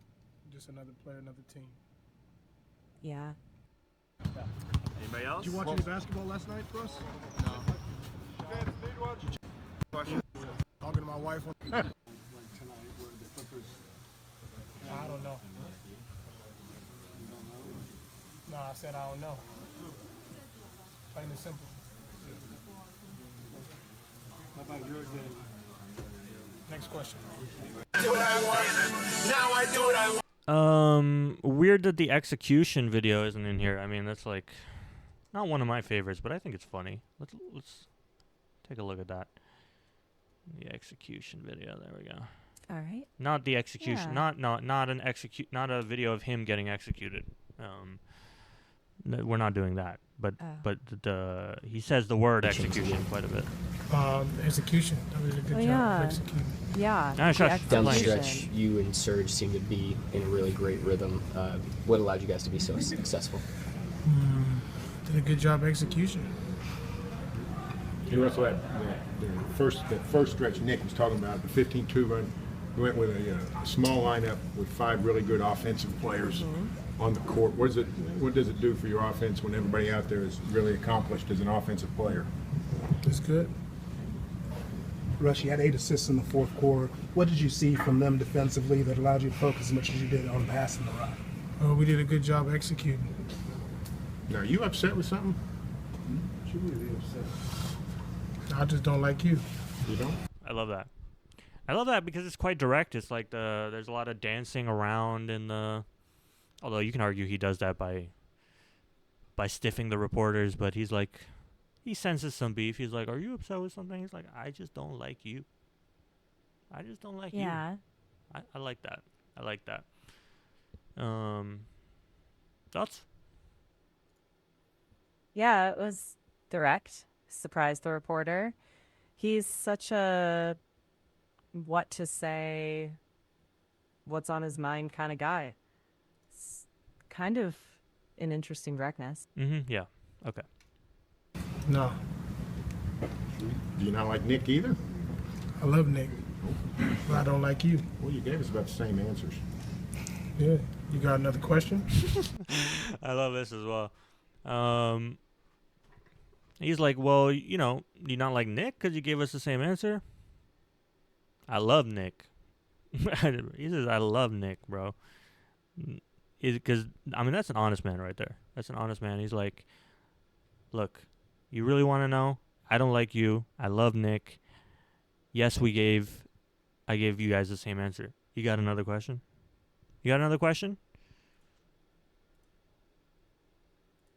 just another player, another team. Yeah. Anybody else? Did you watch any basketball last night, Russ? No. Talking to my wife. I don't know. No, I said I don't know. Plain and simple. How about your game? Next question. Weird that the execution video isn't in here. I mean, that's like not one of my favorites, but I think it's funny. Let's take a look at that. The execution video. There we go. All right. Not the execution. Yeah. Not a video of him getting executed. We're not doing that. But he says the word execution quite a bit. Execution. That was a good job of executing. Yeah. Down the stretch, you and Serge seem to be in a really great rhythm. What allowed you guys to be so successful? Did a good job of execution. Hey, Russell, that first stretch Nick was talking about, the 15-2 run, we went with a small lineup with 5 really good offensive players on the court. What does it do for your offense when everybody out there is really accomplished as an offensive player? It's good. Rush, you had 8 assists in the fourth quarter. What did you see from them defensively that allowed you to focus as much as you did on passing the rock? We did a good job executing. Now, are you upset with something? I just don't like you. You don't? I love that. I love that because it's quite direct. It's like there's a lot of dancing around in the. Although you can argue he does that by stiffing the reporters, but he's like, he senses some beef. He's like, "Are you upset with something?" He's like, "I just don't like you. I just don't like you." Yeah. I like that. I like that. Thoughts? Yeah, it was direct. Surprised the reporter. He's such a what to say, what's on his mind kind of guy. It's kind of an interesting directness. Yeah. Okay. No. Do you not like Nick either? I love Nick, but I don't like you. Well, you gave us about the same answers. Yeah. You got another question? I love this as well. He's like, "Well, do you not like Nick because you gave us the same answer?" I love Nick. He says, "I love Nick, bro." Because that's an honest man right there. That's an honest man. He's like, "Look, you really want to know? I don't like you. I love Nick. Yes, I gave you guys the same answer. You got another question? You got another question?"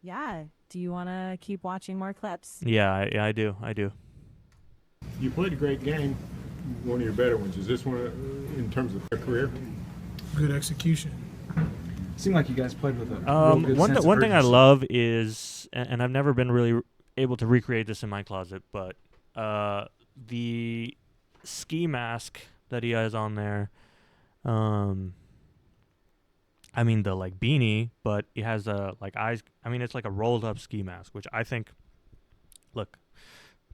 Yeah. Do you want to keep watching more clips? Yeah, I do. You played a great game, one of your better ones. Is this one in terms of their career? Good execution. Seemed like you guys played with a real good sense of one thing I urgency. love is, and I've never been really able to recreate this in my closet, but the ski mask that he has on there. The beanie, but it has eyes. It's like a rolled up ski mask, which I think, look,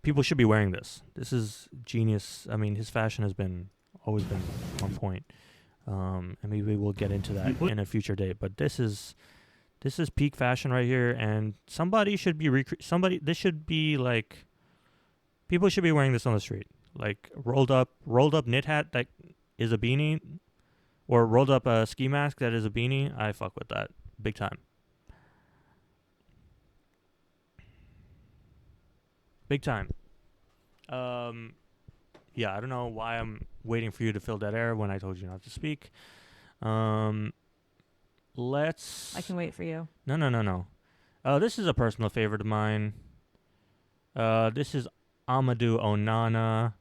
people should be wearing this. This is genius. His fashion has always been on point. And maybe we'll get into that in a future date. But this is peak fashion right here, and somebody should be this should be like, people should be wearing this on the street, like rolled up knit hat that is a beanie. Or rolled up a ski mask that is a beanie. I fuck with that big time. Big time. Yeah, I don't know why I'm waiting for you to fill dead air when I told you not to speak. Let's. I can wait for you. No. This is a personal favorite of mine. This is Amadou Onana.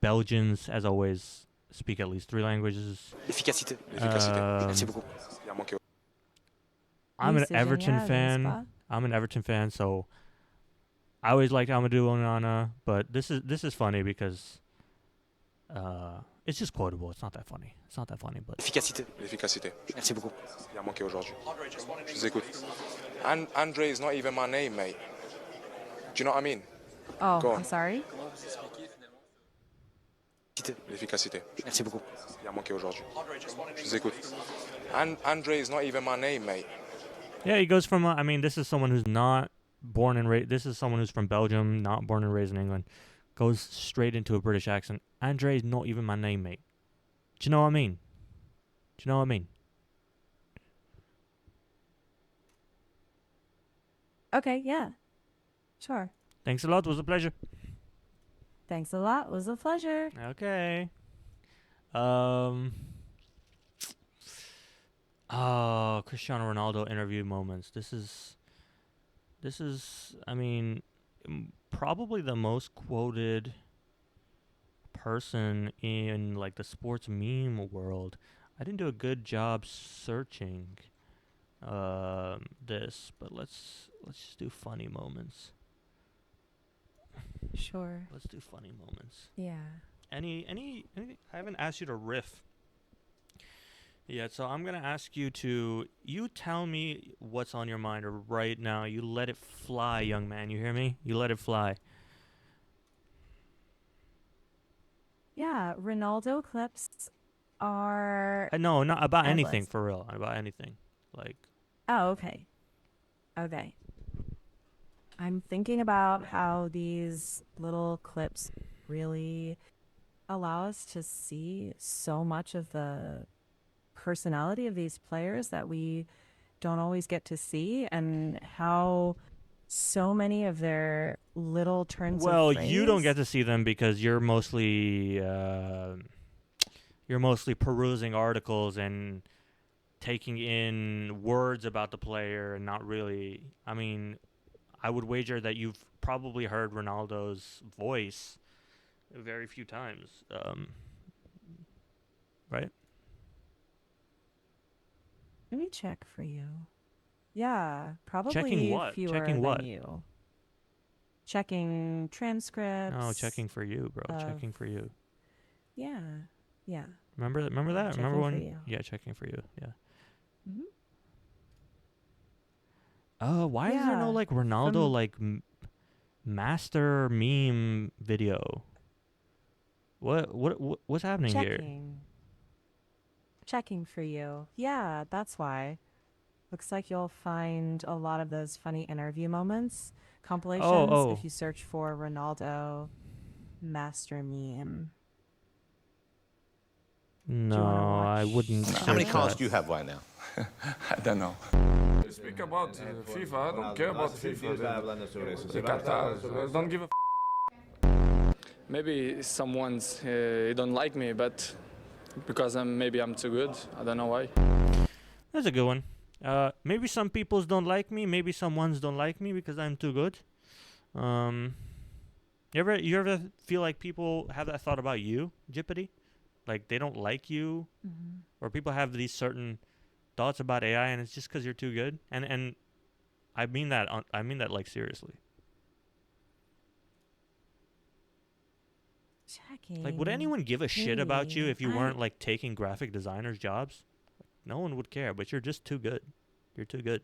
Belgians, as always, speak at least 3 languages. L'efficacité. Merci beaucoup. Il a manqué. I'm an Everton fan, so I always liked Amadou Onana, but this is funny because it's just quotable. It's not that funny. But L'efficacité. Merci beaucoup. Il a manqué aujourd'hui. Je vous écoute. Andre is not even my name, mate. Do you know what I mean? Oh, Go on. I'm sorry. L'efficacité. Merci beaucoup. Il a manqué aujourd'hui. Je vous écoute. Andre is not even my name, mate. yeah, he goes from this is someone who's not born and raised. This is someone who's from Belgium, not born and raised in England. Goes straight into a British accent. Andre is not even my name, mate. Do you know what I mean? Okay, yeah. Sure. Thanks a lot. It was a pleasure. Thanks a lot. It was a pleasure. Okay. Cristiano Ronaldo interview moments. This is probably the most quoted person in like the sports meme world. I didn't do a good job searching this, but let's just do funny moments. Sure. Let's do funny moments. Yeah. Any I haven't asked you to riff Yeah, so I'm going to ask you to, you tell me what's on your mind right now. You let it fly, young man. You hear me? You let it fly. Yeah, Ronaldo clips are No, not about anything, endless. for real. About anything. Like, Oh, okay. Okay. I'm thinking about how these little clips really allow us to see so much of the personality of these players that we don't always get to see, and how so many of their little turns well, of you don't phrase. get to see them because you're mostly perusing articles and taking in words about the player and not really. I mean, I would wager that you've probably heard Ronaldo's voice very few times, right? Let me check for you. Yeah, Checking probably what? fewer Checking than what? you. Checking transcripts. No, checking for you, bro. of- Checking for you. Yeah, yeah. Remember that? Remember that? Remember Checking for when? you. Yeah, checking for you. Yeah. Mhm. Why is there no Yeah, like Ronaldo from- like master meme video? What's happening here? Checking for you. Yeah, that's why. Looks like you'll find a lot of those funny interview moments, compilations, if you search for Ronaldo master meme. No, wanna I wouldn't. watch How many search cars that. do you have right now? I don't know. Speak about FIFA. I don't care about FIFA. The Qatar. I don't give a. Maybe someone's don't like me, but because maybe I'm too good. I don't know why. That's a good one. Maybe some peoples don't like me. Maybe some ones don't like me because I'm too good. You ever feel like people have that thought about you, Jippity? Like they don't like you, or people have these certain thoughts about AI, and it's just because you're too good. And I mean that. I mean that like seriously. Checking. Like, would anyone give a shit about you if you I- weren't like taking graphic designers' jobs? No one would care, but you're just too good. You're too good.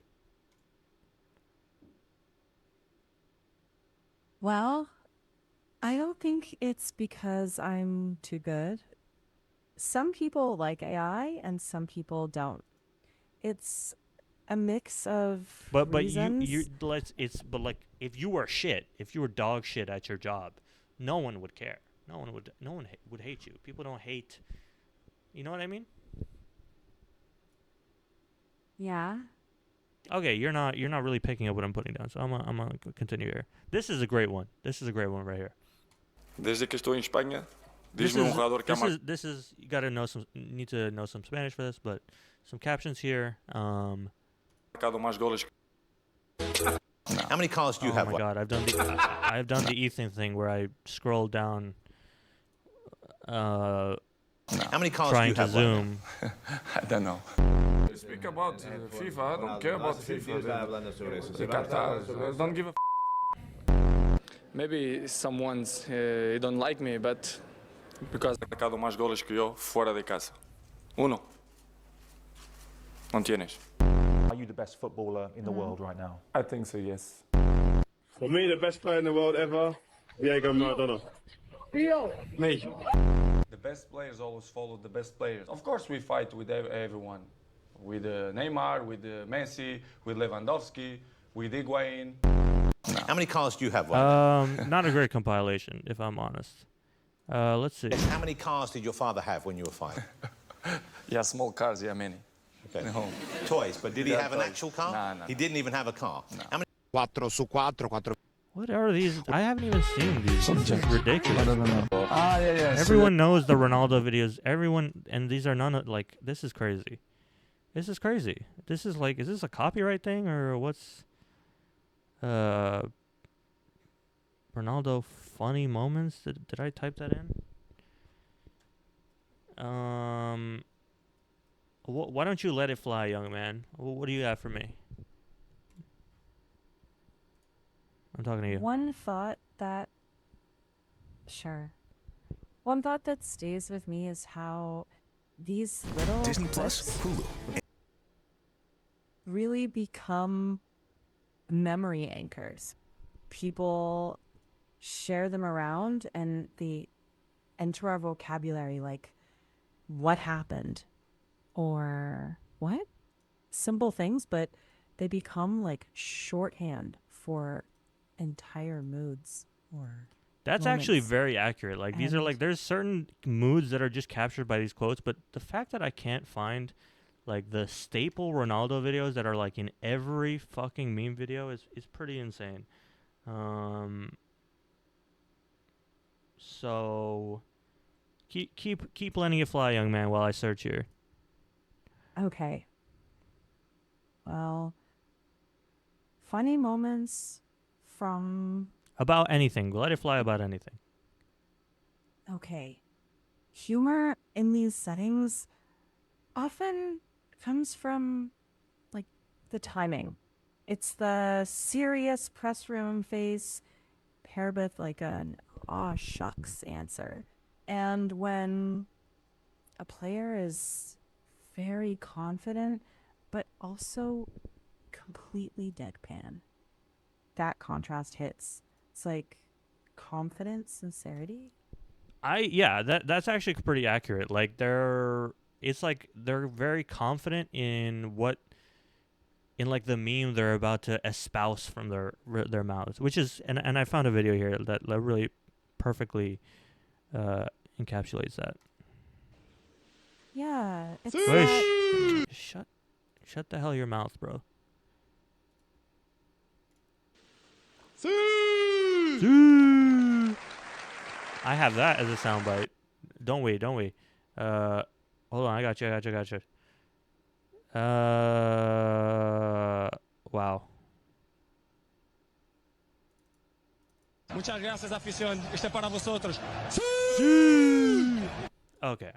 Well, I don't think it's because I'm too good. Some people like AI and some people don't. It's a mix of But reasons. but like if you were shit, if you were dog shit at your job, no one would care. No one would hate you. People don't hate. You know what I mean? Yeah. Okay, you're not really picking up what I'm putting down, so I'm gonna continue here. This is a great one. This is a great one right here. Desde que estou em Espanha, This diz-me jogador que is this is you gotta know need to know some Spanish for this, but some captions here. marcado mais goles. How many cars do you Oh have? my god, I've done the Ethan thing where I scroll down. How many cars trying do you to have? zoom. I don't know. Speak about FIFA. I don't care about FIFA. The Qatar. I don't give a. Maybe someone's don't like me, but because Marcado mais goles que eu fora de casa. Uno. Não tienes. Are you the best footballer in the world right now? I think so. Yes. For me, the best player in the world ever, Diego Maradona. Me. The best players always follow the best players. Of course, we fight with everyone. With Neymar, with Messi, with Lewandowski, with Higuain. How many cars do you have? Not a great compilation, if I'm honest. Let's see. How many cars did your father have when you were 5? Yeah, small cars. Yeah, many. Okay. No. Toys, but did he Yeah, have an toys. actual car? No. He didn't even have a car. How many? 4 su 4, 4. What are these? I haven't even seen these. This is ridiculous. Yeah. Everyone knows the Ronaldo videos. Everyone, and these are none of, like, this is crazy. This is crazy. This is like, is this a copyright thing or what's? Ronaldo funny moments. Did I type that in? Why don't you let it fly, young man? What do you have for me? I'm talking to you. One thought that stays with me is how these little Disney Plus, clips Hulu. really become memory anchors. People share them around and they enter our vocabulary, like what happened or what? Simple things, but they become like shorthand for entire moods or That's actually moments. very accurate. Like these are And- like there's certain moods that are just captured by these quotes, but the fact that I can't find like the staple Ronaldo videos that are like in every fucking meme video is pretty insane. So keep letting it fly, young man, while I search here. Okay. Well, funny moments from About anything. Let it fly about anything. okay. Humor in these settings often comes from like the timing. It's the serious press room face paired with like an aw shucks answer. And when a player is very confident but also completely deadpan, that contrast hits. It's like confident sincerity. That's actually pretty accurate. Like it's like they're very confident in like the meme they're about to espouse from their mouths, which is and I found a video here that really perfectly encapsulates that. Yeah, it's Wait, shut the hell your mouth, bro. I have that as a soundbite. Don't we? Hold on, I got you. Wow. Muchas gracias, afición. Este para vosotros. Okay.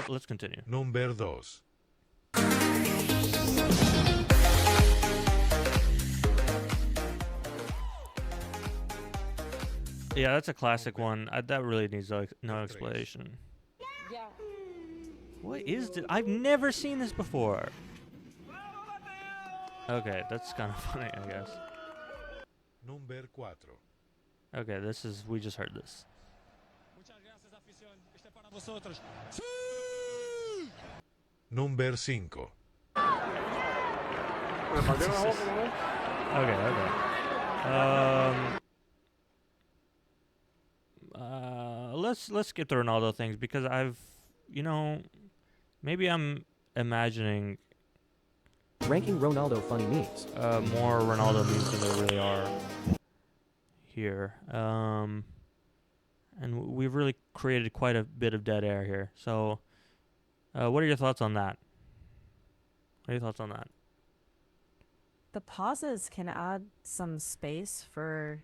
Let's continue. Number 2. Yeah, that's a classic one. That really needs no explanation. Yeah. What is this? I've never seen this before. Okay, that's kind of funny, I guess. Number 4. Okay, we just heard this. Muchas gracias, afición. Este para vosotros. Number 5. Okay. Let's skip the Ronaldo things because maybe I'm imagining ranking Ronaldo funny memes. More Ronaldo memes than there really are here. And we've really created quite a bit of dead air here. So, what are your thoughts on that? the pauses can add some space for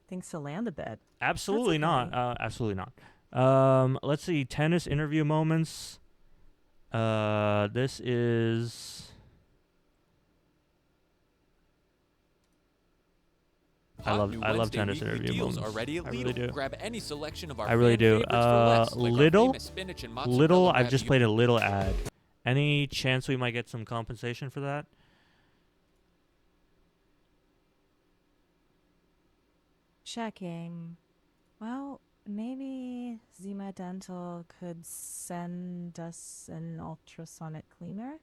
things to land a bit. Absolutely not. Absolutely not. Let's see. Tennis interview moments. This is. I love tennis interview moments. Already at I Lidl. really do. Grab any selection of our I really do. favorites for less, like our Lidl. famous spinach and mozzarella Lidl. I've wrap just you- played a Lidl ad. Any chance we might get some compensation for that? Checking. Well, maybe Zima Dental could send us an ultrasonic cleaner.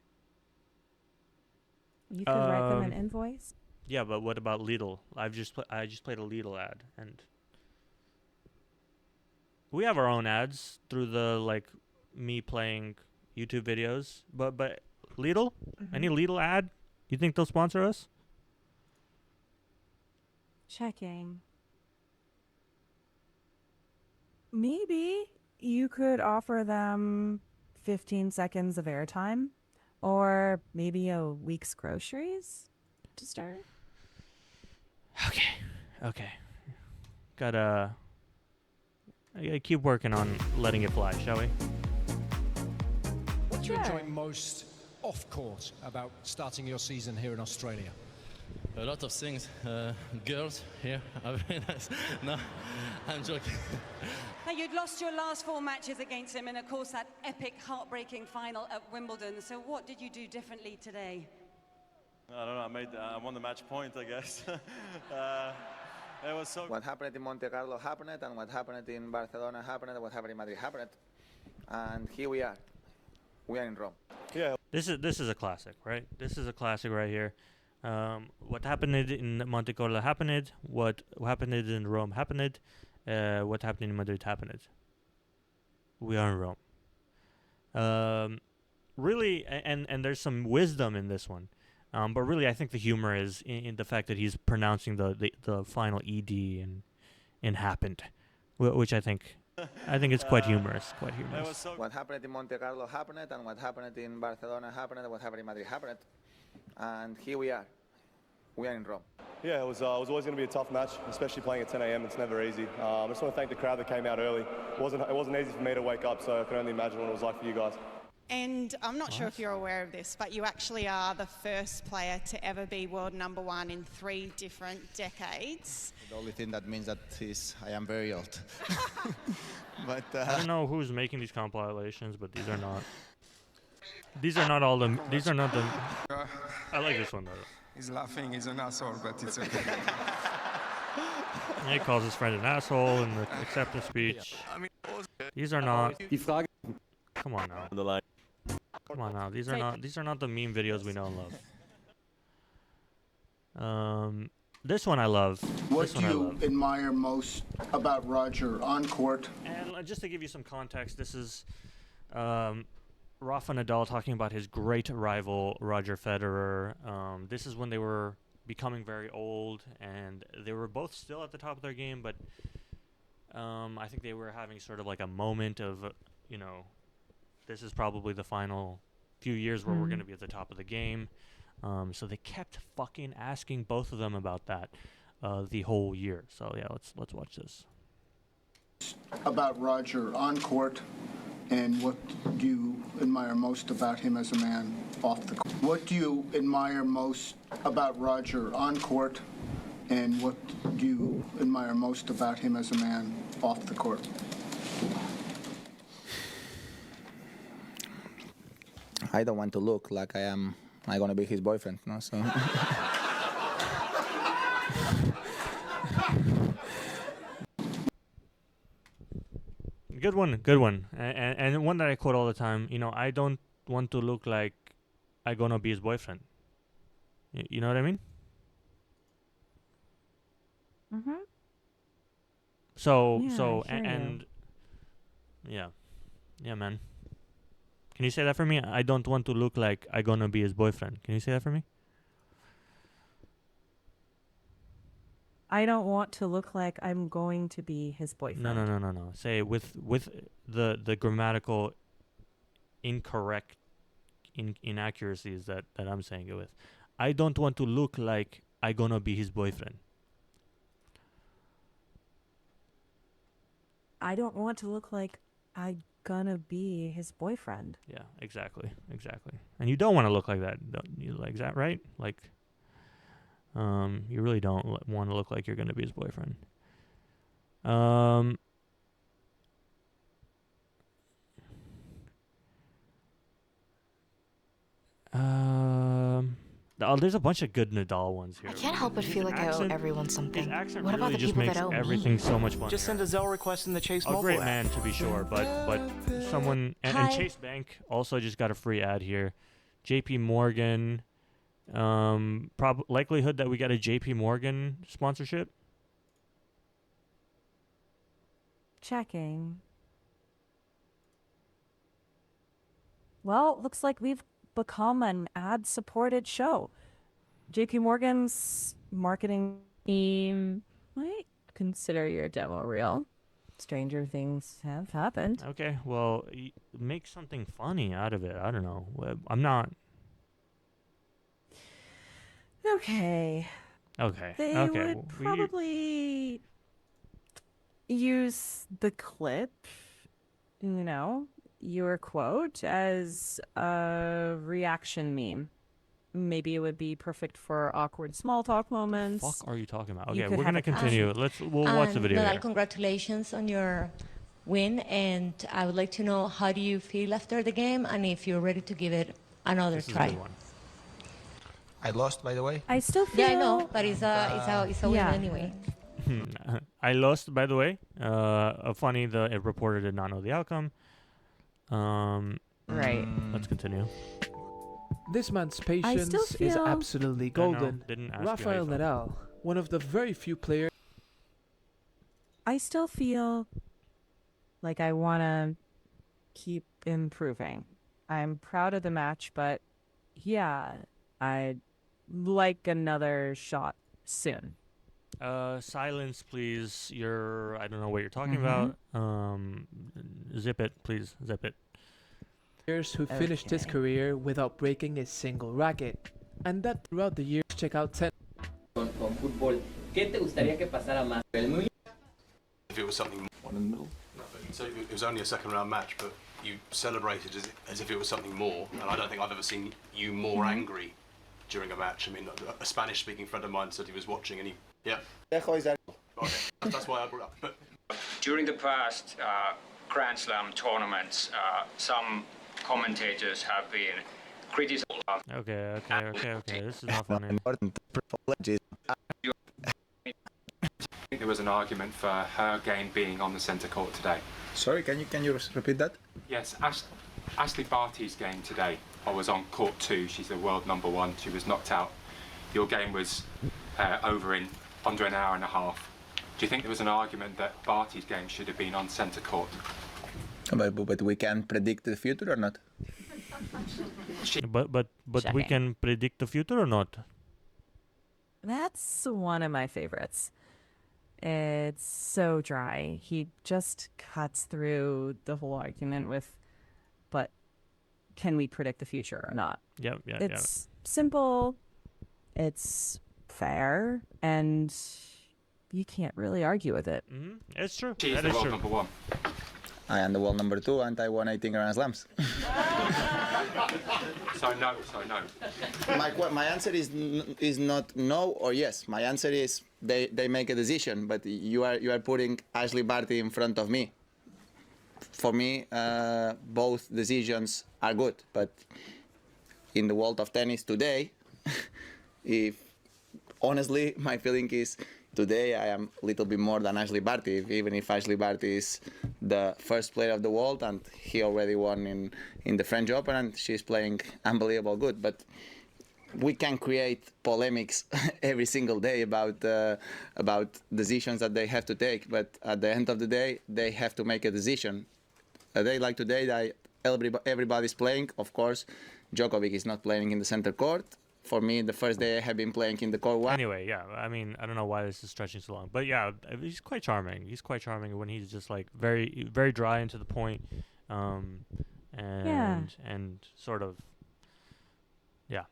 You could write them an invoice. Yeah, but what about Lidl? I just played a Lidl ad, and we have our own ads through the me playing YouTube videos. But Lidl, any Lidl ad? You think they'll sponsor us? Checking. Maybe you could offer them 15 seconds of airtime, or maybe a week's groceries to start. Okay. I gotta keep working on letting it fly, shall we? What do you enjoy most off court about starting your season here in Australia? A lot of things. Girls here are very nice. No, I'm joking. Now, you'd lost your last 4 matches against him, and of course that epic, heartbreaking final at Wimbledon. So what did you do differently today? I don't know. I won the match point, I guess. It was so. What happened in Monte Carlo happened, and what happened in Barcelona happened, and what happened in Madrid happened, and here we are. We are in Rome. Yeah. This is a classic, right? This is a classic right here. What happened in Monte Carlo happened. What happened in Rome happened. What happened in Madrid happened. We are in Rome. Really, and there's some wisdom in this one. But really, I think the humor is in the fact that he's pronouncing the final ed in happened, which I think it's quite humorous. Quite humorous. So what happened in Monte Carlo happened, and what happened in Barcelona happened, and what happened in Madrid happened, and here we are. We are in Rome. Yeah, it was always going to be a tough match, especially playing at 10 a.m. It's never easy. I just want to thank the crowd that came out early. It wasn't easy for me to wake up, so I can only imagine what it was like for you guys. And I'm not sure if you're aware of this, but you actually are the first player to ever be world #1 in 3 different decades. The only thing that means that is I am very old. But I don't know who's making these compilations, but these are not. These are not all the. These are not the. I like this one though. He's laughing. He's an asshole, but it's okay. He calls his friend an asshole in the acceptance speech. These are not. Come on now. Come on now. These are not the meme videos we know and love. This one I love. What do you admire most about Roger on court? And just to give you some context, this is Rafa Nadal talking about his great rival Roger Federer. This is when they were becoming very old, and they were both still at the top of their game, but I think they were having sort of like a moment of, this is probably the final few years where we're going to be at the top of the game. So they kept fucking asking both of them about that the whole year. So yeah, let's watch this. About Roger on court, and what do you admire most about him as a man off the court? What do you admire most about Roger on court, and what do you admire most about him as a man off the court? I don't want to look like I'm going to be his boyfriend, no? So. Good one, and one that I quote all the time. I don't want to look like I'm gonna be his boyfriend. You know what I mean? Mm-hmm. Yeah, man. Can you say that for me? I don't want to look like I'm gonna be his boyfriend. Can you say that for me? I don't want to look like I'm going to be his boyfriend. No. Say with the grammatical incorrect inaccuracies that I'm saying it with. I don't want to look like I'm gonna be his boyfriend. I don't want to look like I'm gonna be his boyfriend. Yeah, exactly. And you don't want to look like that. You like that, right? Like, you really don't want to look like you're gonna be his boyfriend. There's a bunch of good Nadal ones here. I can't help but feel like I owe everyone something. His accent What about really the just people makes that owe everything me? so much fun. Just send a Zelle request in the Chase mobile A great app. man, to be sure, but someone and Chase Bank also just got a free ad here. JP Morgan, likelihood that we got a JP Morgan sponsorship. Checking. Well, looks like we've become an ad-supported show. JP Morgan's marketing team might consider your demo real. Stranger things have happened. Okay, well, make something funny out of it. I don't know. I'm not. Okay. They would probably use the clip, your quote, as a reaction meme. maybe it would be perfect for awkward small talk moments. Fuck are you talking about? You Okay, could we're have gonna a continue. We'll watch the video. Nadal, Here. congratulations on your win, and I would like to know how do you feel after the game, and if you're ready to give it another This is a try. good one. I lost, by the way. I still feel. Yeah, I know, but it's a win yeah. anyway. I lost, by the way. Funny, the reporter did not know the outcome. Right. Let's continue. This man's patience is feel- absolutely I know, golden. didn't ask you how you Rafael felt. Nadal, one of the very few players. I still feel like I want to keep improving. I'm proud of the match, but yeah, I'd like another shot soon. Silence, please. I don't know what you're talking about. Zip it, please. Zip it. Players who finished his career without breaking a single racket, and that throughout the years. Check out 10. Con fútbol, ¿qué te gustaría que pasara más? If it was something one in the middle. No, but so it was only a second round match, but you celebrated as if it was something more, and I don't think I've ever seen you more angry during a match. I mean, a Spanish speaking friend of mine said he was watching and he okay, that's why I brought it up. But during the past Grand Slam tournaments, some commentators have been criticized. Okay. This is not funny. There was an argument for her game being on the centre court today. Sorry, can you repeat that? Yes, Ashley Barty's game today. I was on court 2. She's the world number 1. She was knocked out. Your game was over in under an hour and a half. Do you think there was an argument that Barty's game should have been on centre court? But we can predict the future or not? But we can predict the future or not? That's one of my favorites. It's so dry. He just cuts through the whole argument with, but can we predict the future or not? Yep. It's simple, it's fair, and you can't really argue with it. It's true. She's That the is world true. number 1. I am the world number 2 and I won 18 Grand Slams. So no. My answer is not no or yes. My answer is they make a decision, but you are putting Ashley Barty in front of me. For me, both decisions are good, but in the world of tennis today, honestly, my feeling is today I am a little bit more than Ashley Barty, even if Ashley Barty is the first player of the world and he already won in the French Open and she's playing unbelievable good. But we can create polemics every single day about decisions that they have to take. But at the end of the day, they have to make a decision. A day like today, that everybody's playing. Of course, Djokovic is not playing in the center court. For me, the first day I have been playing in the court 1. Anyway, yeah. I mean, I don't know why this is stretching so long, but yeah, he's quite charming. He's quite charming when he's just like very, very dry and to the point, and sort of, yeah.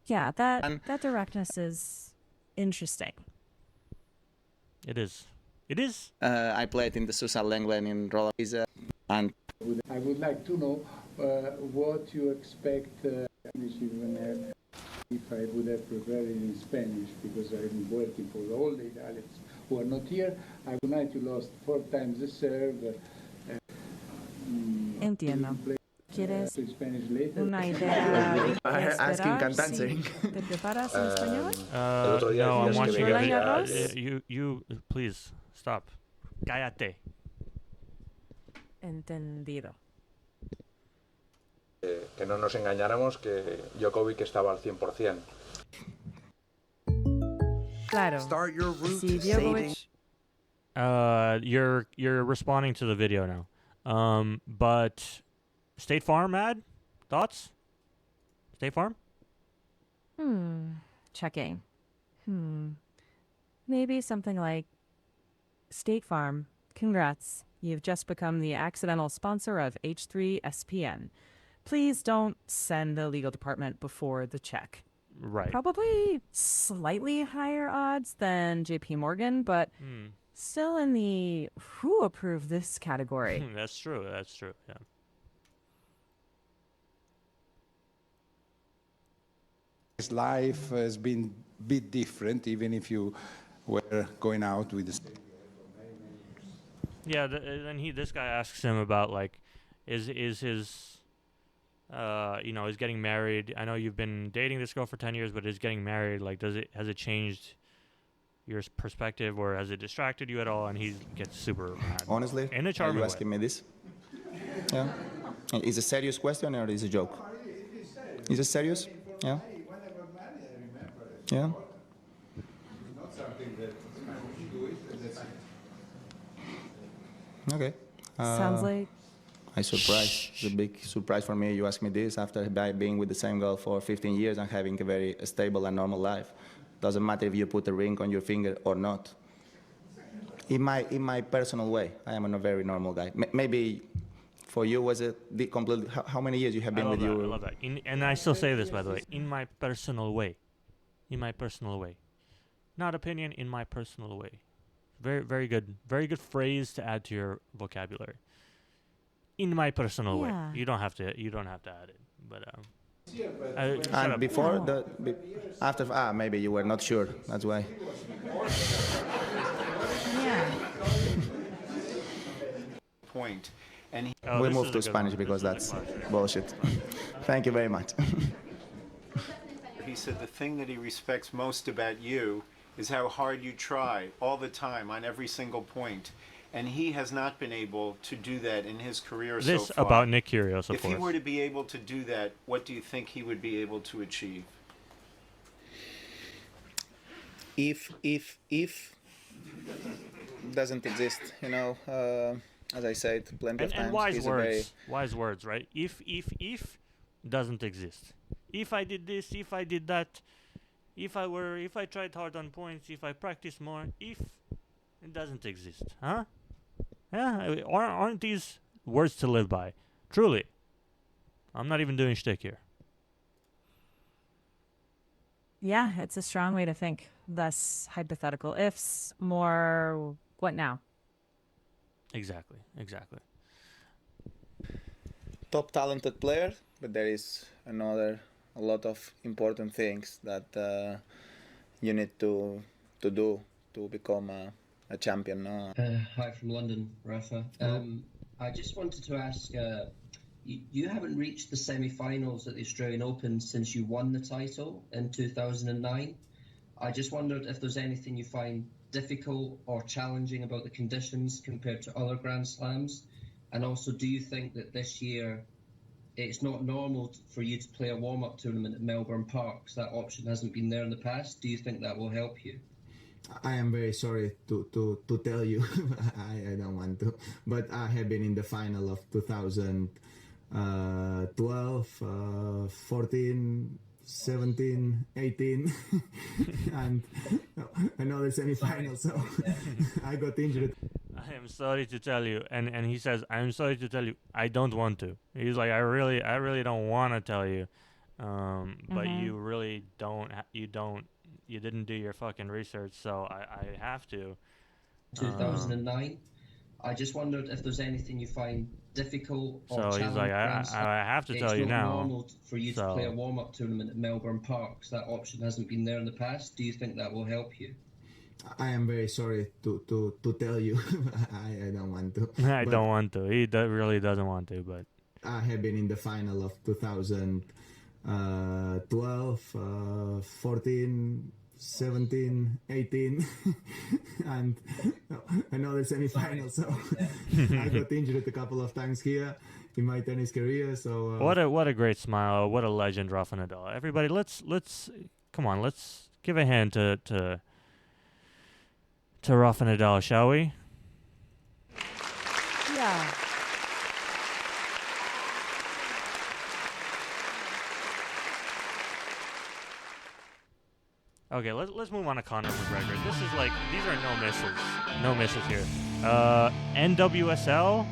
Yeah, that directness is interesting. It is. It is. I played in the Susan Lenglen in Roland and I would like to know what you expect even if I would have preferred it in Spanish because I'm working for all the Italians who are not here. Tonight you lost 4 times the serve. Entiendo. ¿Quieres Spanish later? una idea de asking, esperar can't si answering. te preparas en español? No, I'm watching Roland it. Garros? You please stop. Cállate. Entendido. Que no nos engañáramos que Djokovic estaba al 100%. Claro. Start your route Si to Djokovic You're responding to the video now. But State Farm ad? Thoughts? State Farm? Checking. Maybe something like State Farm. Congrats. You've just become the accidental sponsor of H3SPN. Please don't send the legal department before the check. Right. Probably slightly higher odds than JP Morgan, but still in the who approved this category. That's true. Yeah. His life has been a bit different, even if you were going out with the same. Yeah, then this guy asks him about like, is his, is getting married. I know you've been dating this girl for 10 years, but is getting married like, has it changed your perspective, or has it distracted you at all? And he gets super mad. Honestly, in a are charming you way. asking me this? Yeah. Is it a serious question or is it a joke? Is it serious? Yeah. Yeah. Not something that you do it, and that's it. Okay. Sounds like I'm surprised. It's a big surprise for me. You ask me this after being with the same girl for 15 years and having a very stable and normal life. Doesn't matter if you put a ring on your finger or not. In my personal way, I am a very normal guy. Maybe for you was it the completely? How many years you have been with I your? love that. And I still say this, by the way, in my personal way. In my personal way. Not opinion, in my personal way. Very good. Very good phrase to add to your vocabulary. In my personal way. Yeah. You don't have to add it. But And before after maybe you were not sure. That's why. Yeah. Point. And we move to Spanish because that's bullshit. Thank you very much. he said the thing that he respects most about you is how hard you try all the time on every single point. And he has not been able to do that in his career so far. This about Nick Kyrgios, of If course. he were to be able to do that, what do you think he would be able to achieve? If doesn't exist, as I said plenty of times. And wise he's words. Wise words, right? If doesn't exist. If I did this, if I did that, if I tried hard on points, if I practiced more, if it doesn't exist, huh? Yeah, aren't these words to live by? Truly. I'm not even doing shtick here. Yeah, it's a strong way to think. Less hypothetical ifs, more what now? Exactly. top talented player, but there is a lot of important things that you need to do to become a champion. No? Hi from London, Rafa. I just wanted to ask, you haven't reached the semi-finals at the Australian Open since you won the title in 2009. I just wondered if there's anything you find difficult or challenging about the conditions compared to other Grand Slams, and also do you think that this year it's not normal for you to play a warm-up tournament at Melbourne Park, because that option hasn't been there in the past? Do you think that will help you? I am very sorry to tell you, I don't want to, but I have been in the final of 2012, 14, 17, 18, and another semi-final, so I got injured. I am sorry to tell you, and he says, I'm sorry to tell you, I don't want to. He's like, I really don't want to tell you, but you really you didn't do your fucking research, so I have to. 2009. I just wondered if there's anything you find difficult or So challenging. he's like, I have to tell you now. It's not normal for you to play a warm-up tournament at Melbourne Park, because that option hasn't been there in the past. Do you think that will help you? I am very sorry to tell you, I don't want to. I don't want to. He really doesn't want to, but I have been in the final of 2012, 14, 17, 18, and another semi-final. So I got injured a couple of times here in my tennis career. So what a great smile! What a legend, Rafa Nadal. Everybody, let's come on, let's give a hand to Rafa Nadal, shall we? Yeah. Okay, let's move on to Conor McGregor. This is like, these are no misses here. NWSL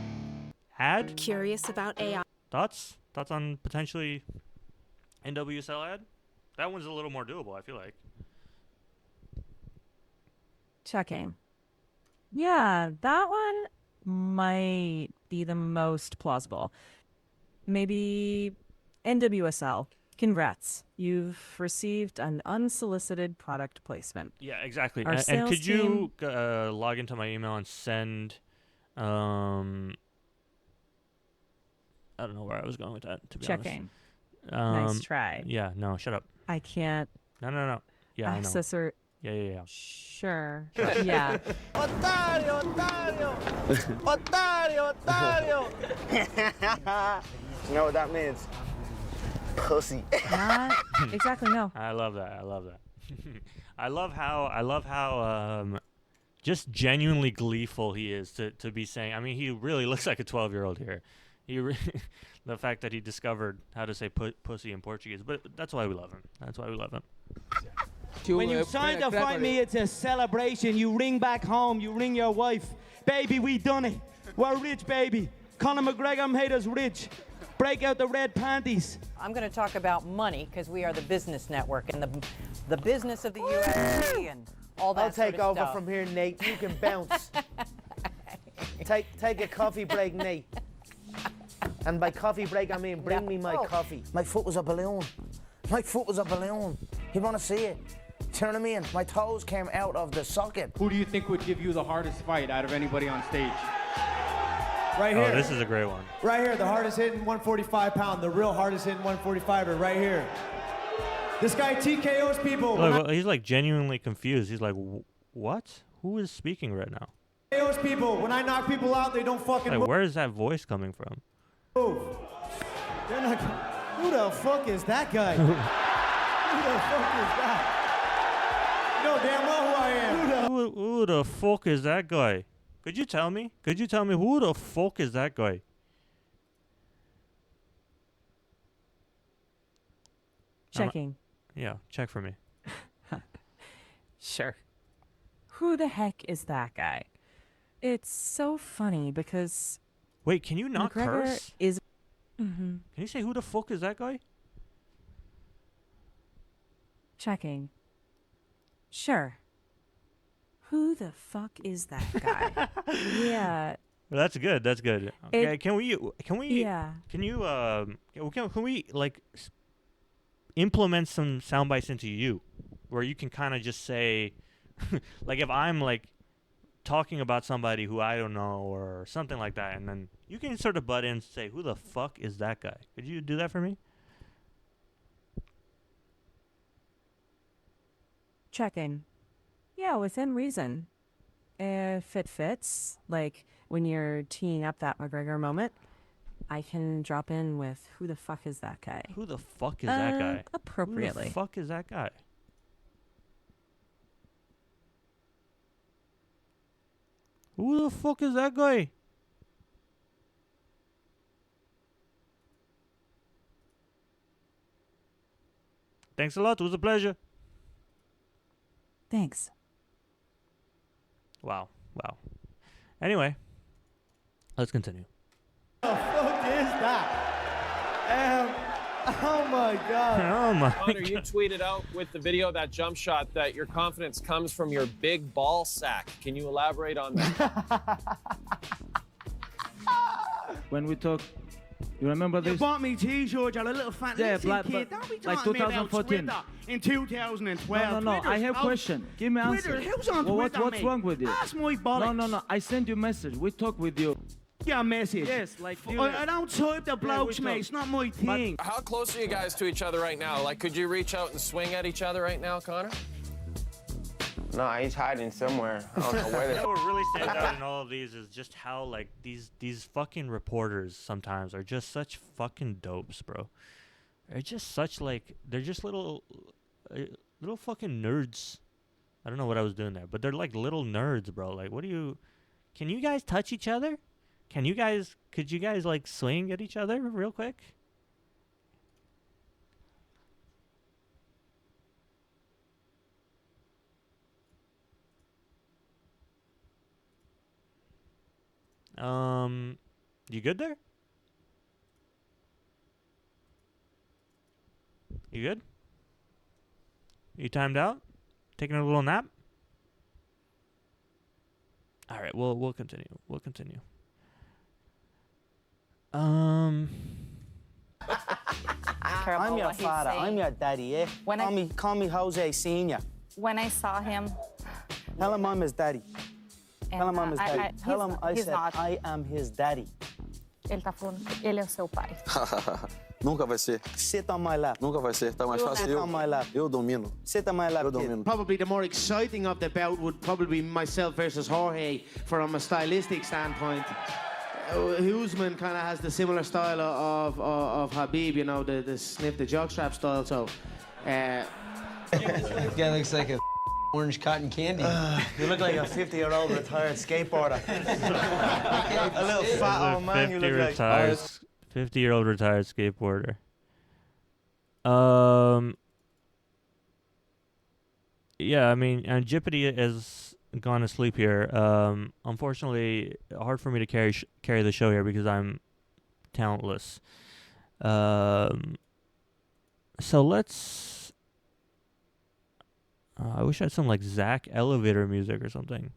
ad. Curious about AI. Thoughts on potentially NWSL ad? That one's a little more doable, I feel like. Checking. Yeah, that one might be the most plausible. Maybe NWSL Congrats. You've received an unsolicited product placement. Yeah, exactly. Our And sales could you team- log into my email and send I don't know where I was going with that, to be Checking. honest. Nice try. Yeah, no, shut up. I can't No. Yeah, access I know. or... Yeah. Sure. Yeah. Otario, otario! Otario, otario! You know what that means? Pussy. Not exactly, no. I love that. I love how just genuinely gleeful he is to be saying. I mean, he really looks like a 12-year-old here. The fact that he discovered how to say pussy in Portuguese, but that's why we love him. When you sign to fight me, it's a celebration. You ring back home, you ring your wife. Baby, we done it. We're rich, baby. Conor McGregor made us rich. Break out the red panties. I'm going to talk about money because we are the business network and the business of the UFC and all that I'll take sort of over stuff. from here, Nate. You can bounce. Take a coffee break, Nate. And by coffee break, I mean bring me my coffee. My foot was a balloon. You want to see it? Do you know what I mean? My toes came out of the socket. Who do you think would give you the hardest fight out of anybody on stage? Right here. Oh, this is a great one. Right here, the hardest hitting 145-pound, the real hardest hitting 145er, right here. This guy TKOs people. Look, he's like genuinely confused. He's like, what? Who is speaking right now? TKOs people. When I knock people out, they don't fucking Like, move. where is that voice coming from? They're not. Who the fuck is that guy? Who the fuck is that? You know damn well who I am. Who the fuck is that guy? Could you tell me? Who the fuck is that guy? Checking. Yeah, check for me. Sure. Who the heck is that guy? It's so funny because... Wait, can you not McGregor curse? is... Can you say who the fuck is that guy? Checking. Sure. Who the fuck is that guy? Yeah. Well, that's good. Okay, can we? Yeah. Can you? Can we like implement some sound bites into you, where you can kind of just say, like, if I'm like talking about somebody who I don't know or something like that, and then you can sort of butt in and say, "Who the fuck is that guy?" Could you do that for me? Checking. Yeah, within reason. If it fits, like when you're teeing up that McGregor moment, I can drop in with who the fuck is that guy? Who the fuck is that guy? Appropriately. Who the fuck is that guy? Who the fuck is that guy? Thanks a lot. It was a pleasure. Thanks. Wow. Anyway, let's continue. What the fuck is that? Oh my god. Oh my Connor, you tweeted out with the video of that jump shot that your confidence comes from your big ball sack. Can you elaborate on that? When we talk, you remember You this? bought me t-shirts, you're a little fat Yeah, little black, kid. but Don't be like talking to me about 2014. Twitter in 2012. No. I Twitter's have out. question. Give me answer. Twitter, who's on Well, Twitter, what's mate? wrong with you? That's my bollocks. No. I sent you a message. We talk with you. Your message. Yes, like I don't type the blokes, we mate. talk. It's not my thing. How close are you guys to each other right now? Like, could you reach out and swing at each other right now, Connor? No, he's hiding somewhere. I don't know where You know what really stands out in all of these is just how like these fucking reporters sometimes are just such fucking dopes, bro. They're just such like they're just little fucking nerds. I don't know what I was doing there, but they're like little nerds, bro. Like, what do you? Can you guys touch each other? Could you guys like swing at each other real quick? You good there? You good? You timed out? Taking a little nap? All right, we'll continue. care about I'm your what he's father. saying. I'm your daddy, yeah? Call me Jose Senior. When I saw him, Tell him I'm his daddy. Tell him I'm his daddy. Tell him I he's said not. I am his daddy. Ele é o seu pai. Nunca vai ser. Sit on my lap. Nunca vai ser. Tá mais fácil. Sit on my lap. Eu domino. Sit on my lap. Eu domino. Probably the more exciting of the bout would probably be myself versus Jorge from a stylistic standpoint. Usman kind of has the similar style of Habib, you know, the sniff the jockstrap style. So, Guy looks like a orange cotton candy. You look like a 50-year-old retired skateboarder. A little fat old man. You look like. 50-year-old retired skateboarder. Yeah, I mean, and Jippity has gone to sleep here. Unfortunately, hard for me to carry the show here because I'm talentless. So let's. I wish I had some like Zach elevator music or something.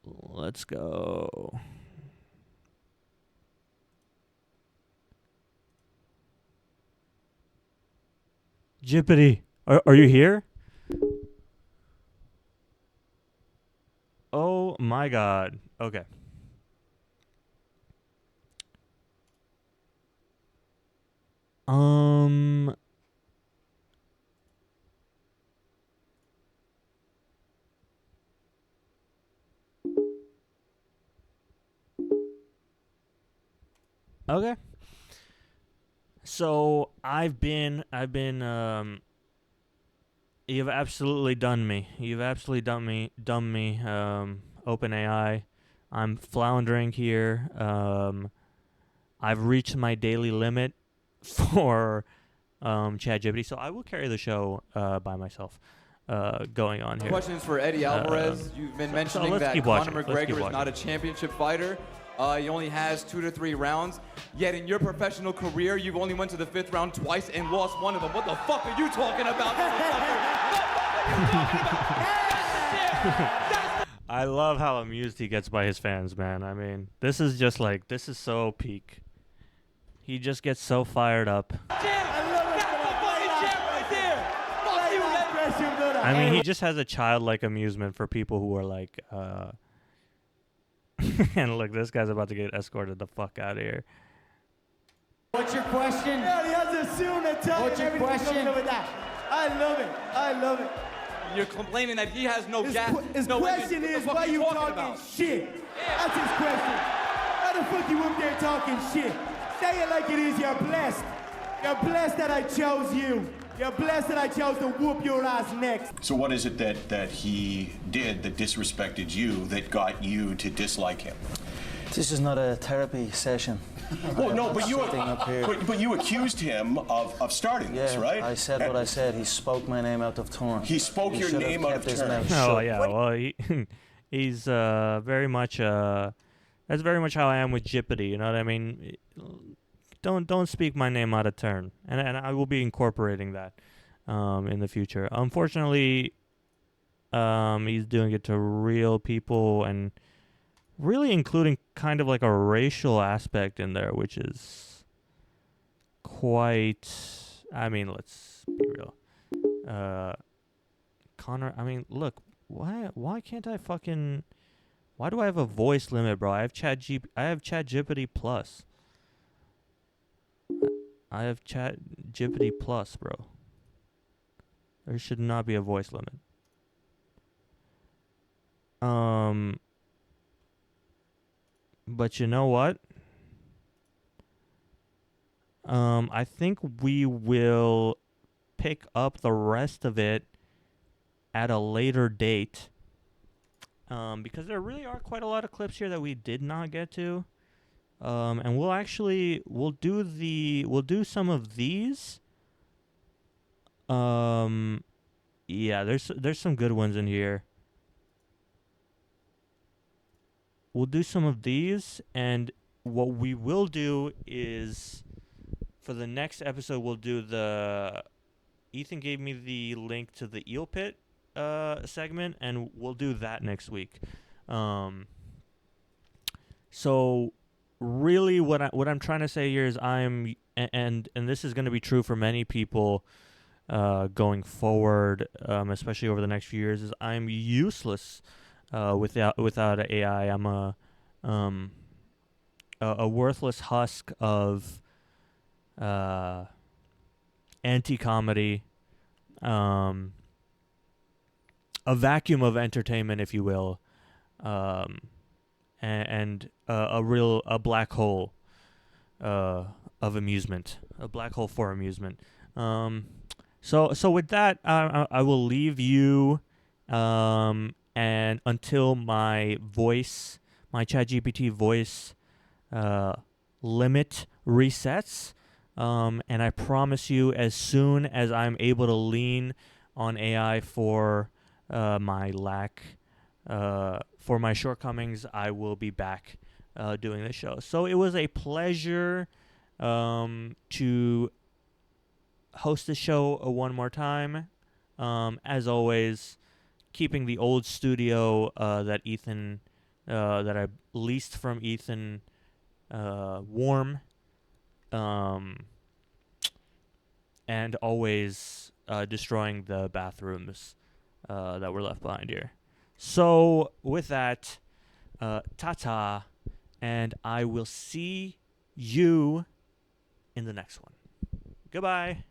Let's go. Jippity, are you here? Oh my God. Okay. Okay. So I've been you've absolutely done me. You've absolutely done me OpenAI. I'm floundering here. I've reached my daily limit for ChatGPT, so I will carry the show by myself. Going on here. Questions for Eddie Alvarez. You've been mentioning let's that keep Conor watching. Let's McGregor keep is watching. not a championship fighter. He only has 2 to 3 rounds. Yet in your professional career, you've only went to the 5th round twice and lost one of them. What the fuck are you talking about? I love how amused he gets by his fans, man. I mean, this is just like, this is so peak. He just gets so fired up. I mean, he just has a childlike amusement for people who are like, and look, this guy's about to get escorted the fuck out of here. What's your question? Yeah, he has a suit and a tie. What's your question? With that. I love it. I love it. You're complaining that he has no gas. His no question engine. is, What the why fuck you talking talking about? shit? That's his question. How the fuck you up there talking shit? Say it like it is. You're blessed. You're blessed that I chose you. You're blessed that I chose to whoop your ass next. So what is it that he did that disrespected you that got you to dislike him? This is not a therapy session. Well, no, but But you accused him of starting this, right? I said what I said. He spoke my name out of turn. He spoke your should have name out kept of his turn. mouth Oh shut. yeah, well he's very much that's very much how I am with Jippity. You know what I mean? Don't speak my name out of turn, and I will be incorporating that in the future. Unfortunately, he's doing it to real people and really including kind of like a racial aspect in there, which is quite. I mean, let's be real. Connor, I mean, look, why can't I fucking? Why do I have a voice limit, bro? I have ChatGPT Plus. I have ChatGPT Plus, bro. There should not be a voice limit. But you know what? I think we will pick up the rest of it at a later date. Because there really are quite a lot of clips here that we did not get to. And we'll do some of these. Yeah, there's some good ones in here. We'll do some of these, and what we will do is, for the next episode, we'll do the. Ethan gave me the link to the Eel Pit segment, and we'll do that next week. So really what I'm trying to say here is and this is going to be true for many people going forward, especially over the next few years, is I'm useless without AI. I'm a worthless husk of anti-comedy, a vacuum of entertainment, if you will, and a black hole of amusement, a black hole for amusement. So with that, I will leave you, and until my ChatGPT voice limit resets. And I promise you, as soon as I'm able to lean on AI for my for my shortcomings, I will be back doing the show. So it was a pleasure to host the show one more time. As always, keeping the old studio that I leased from Ethan warm. And always destroying the bathrooms that were left behind here. So with that, ta-ta, and I will see you in the next one. Goodbye.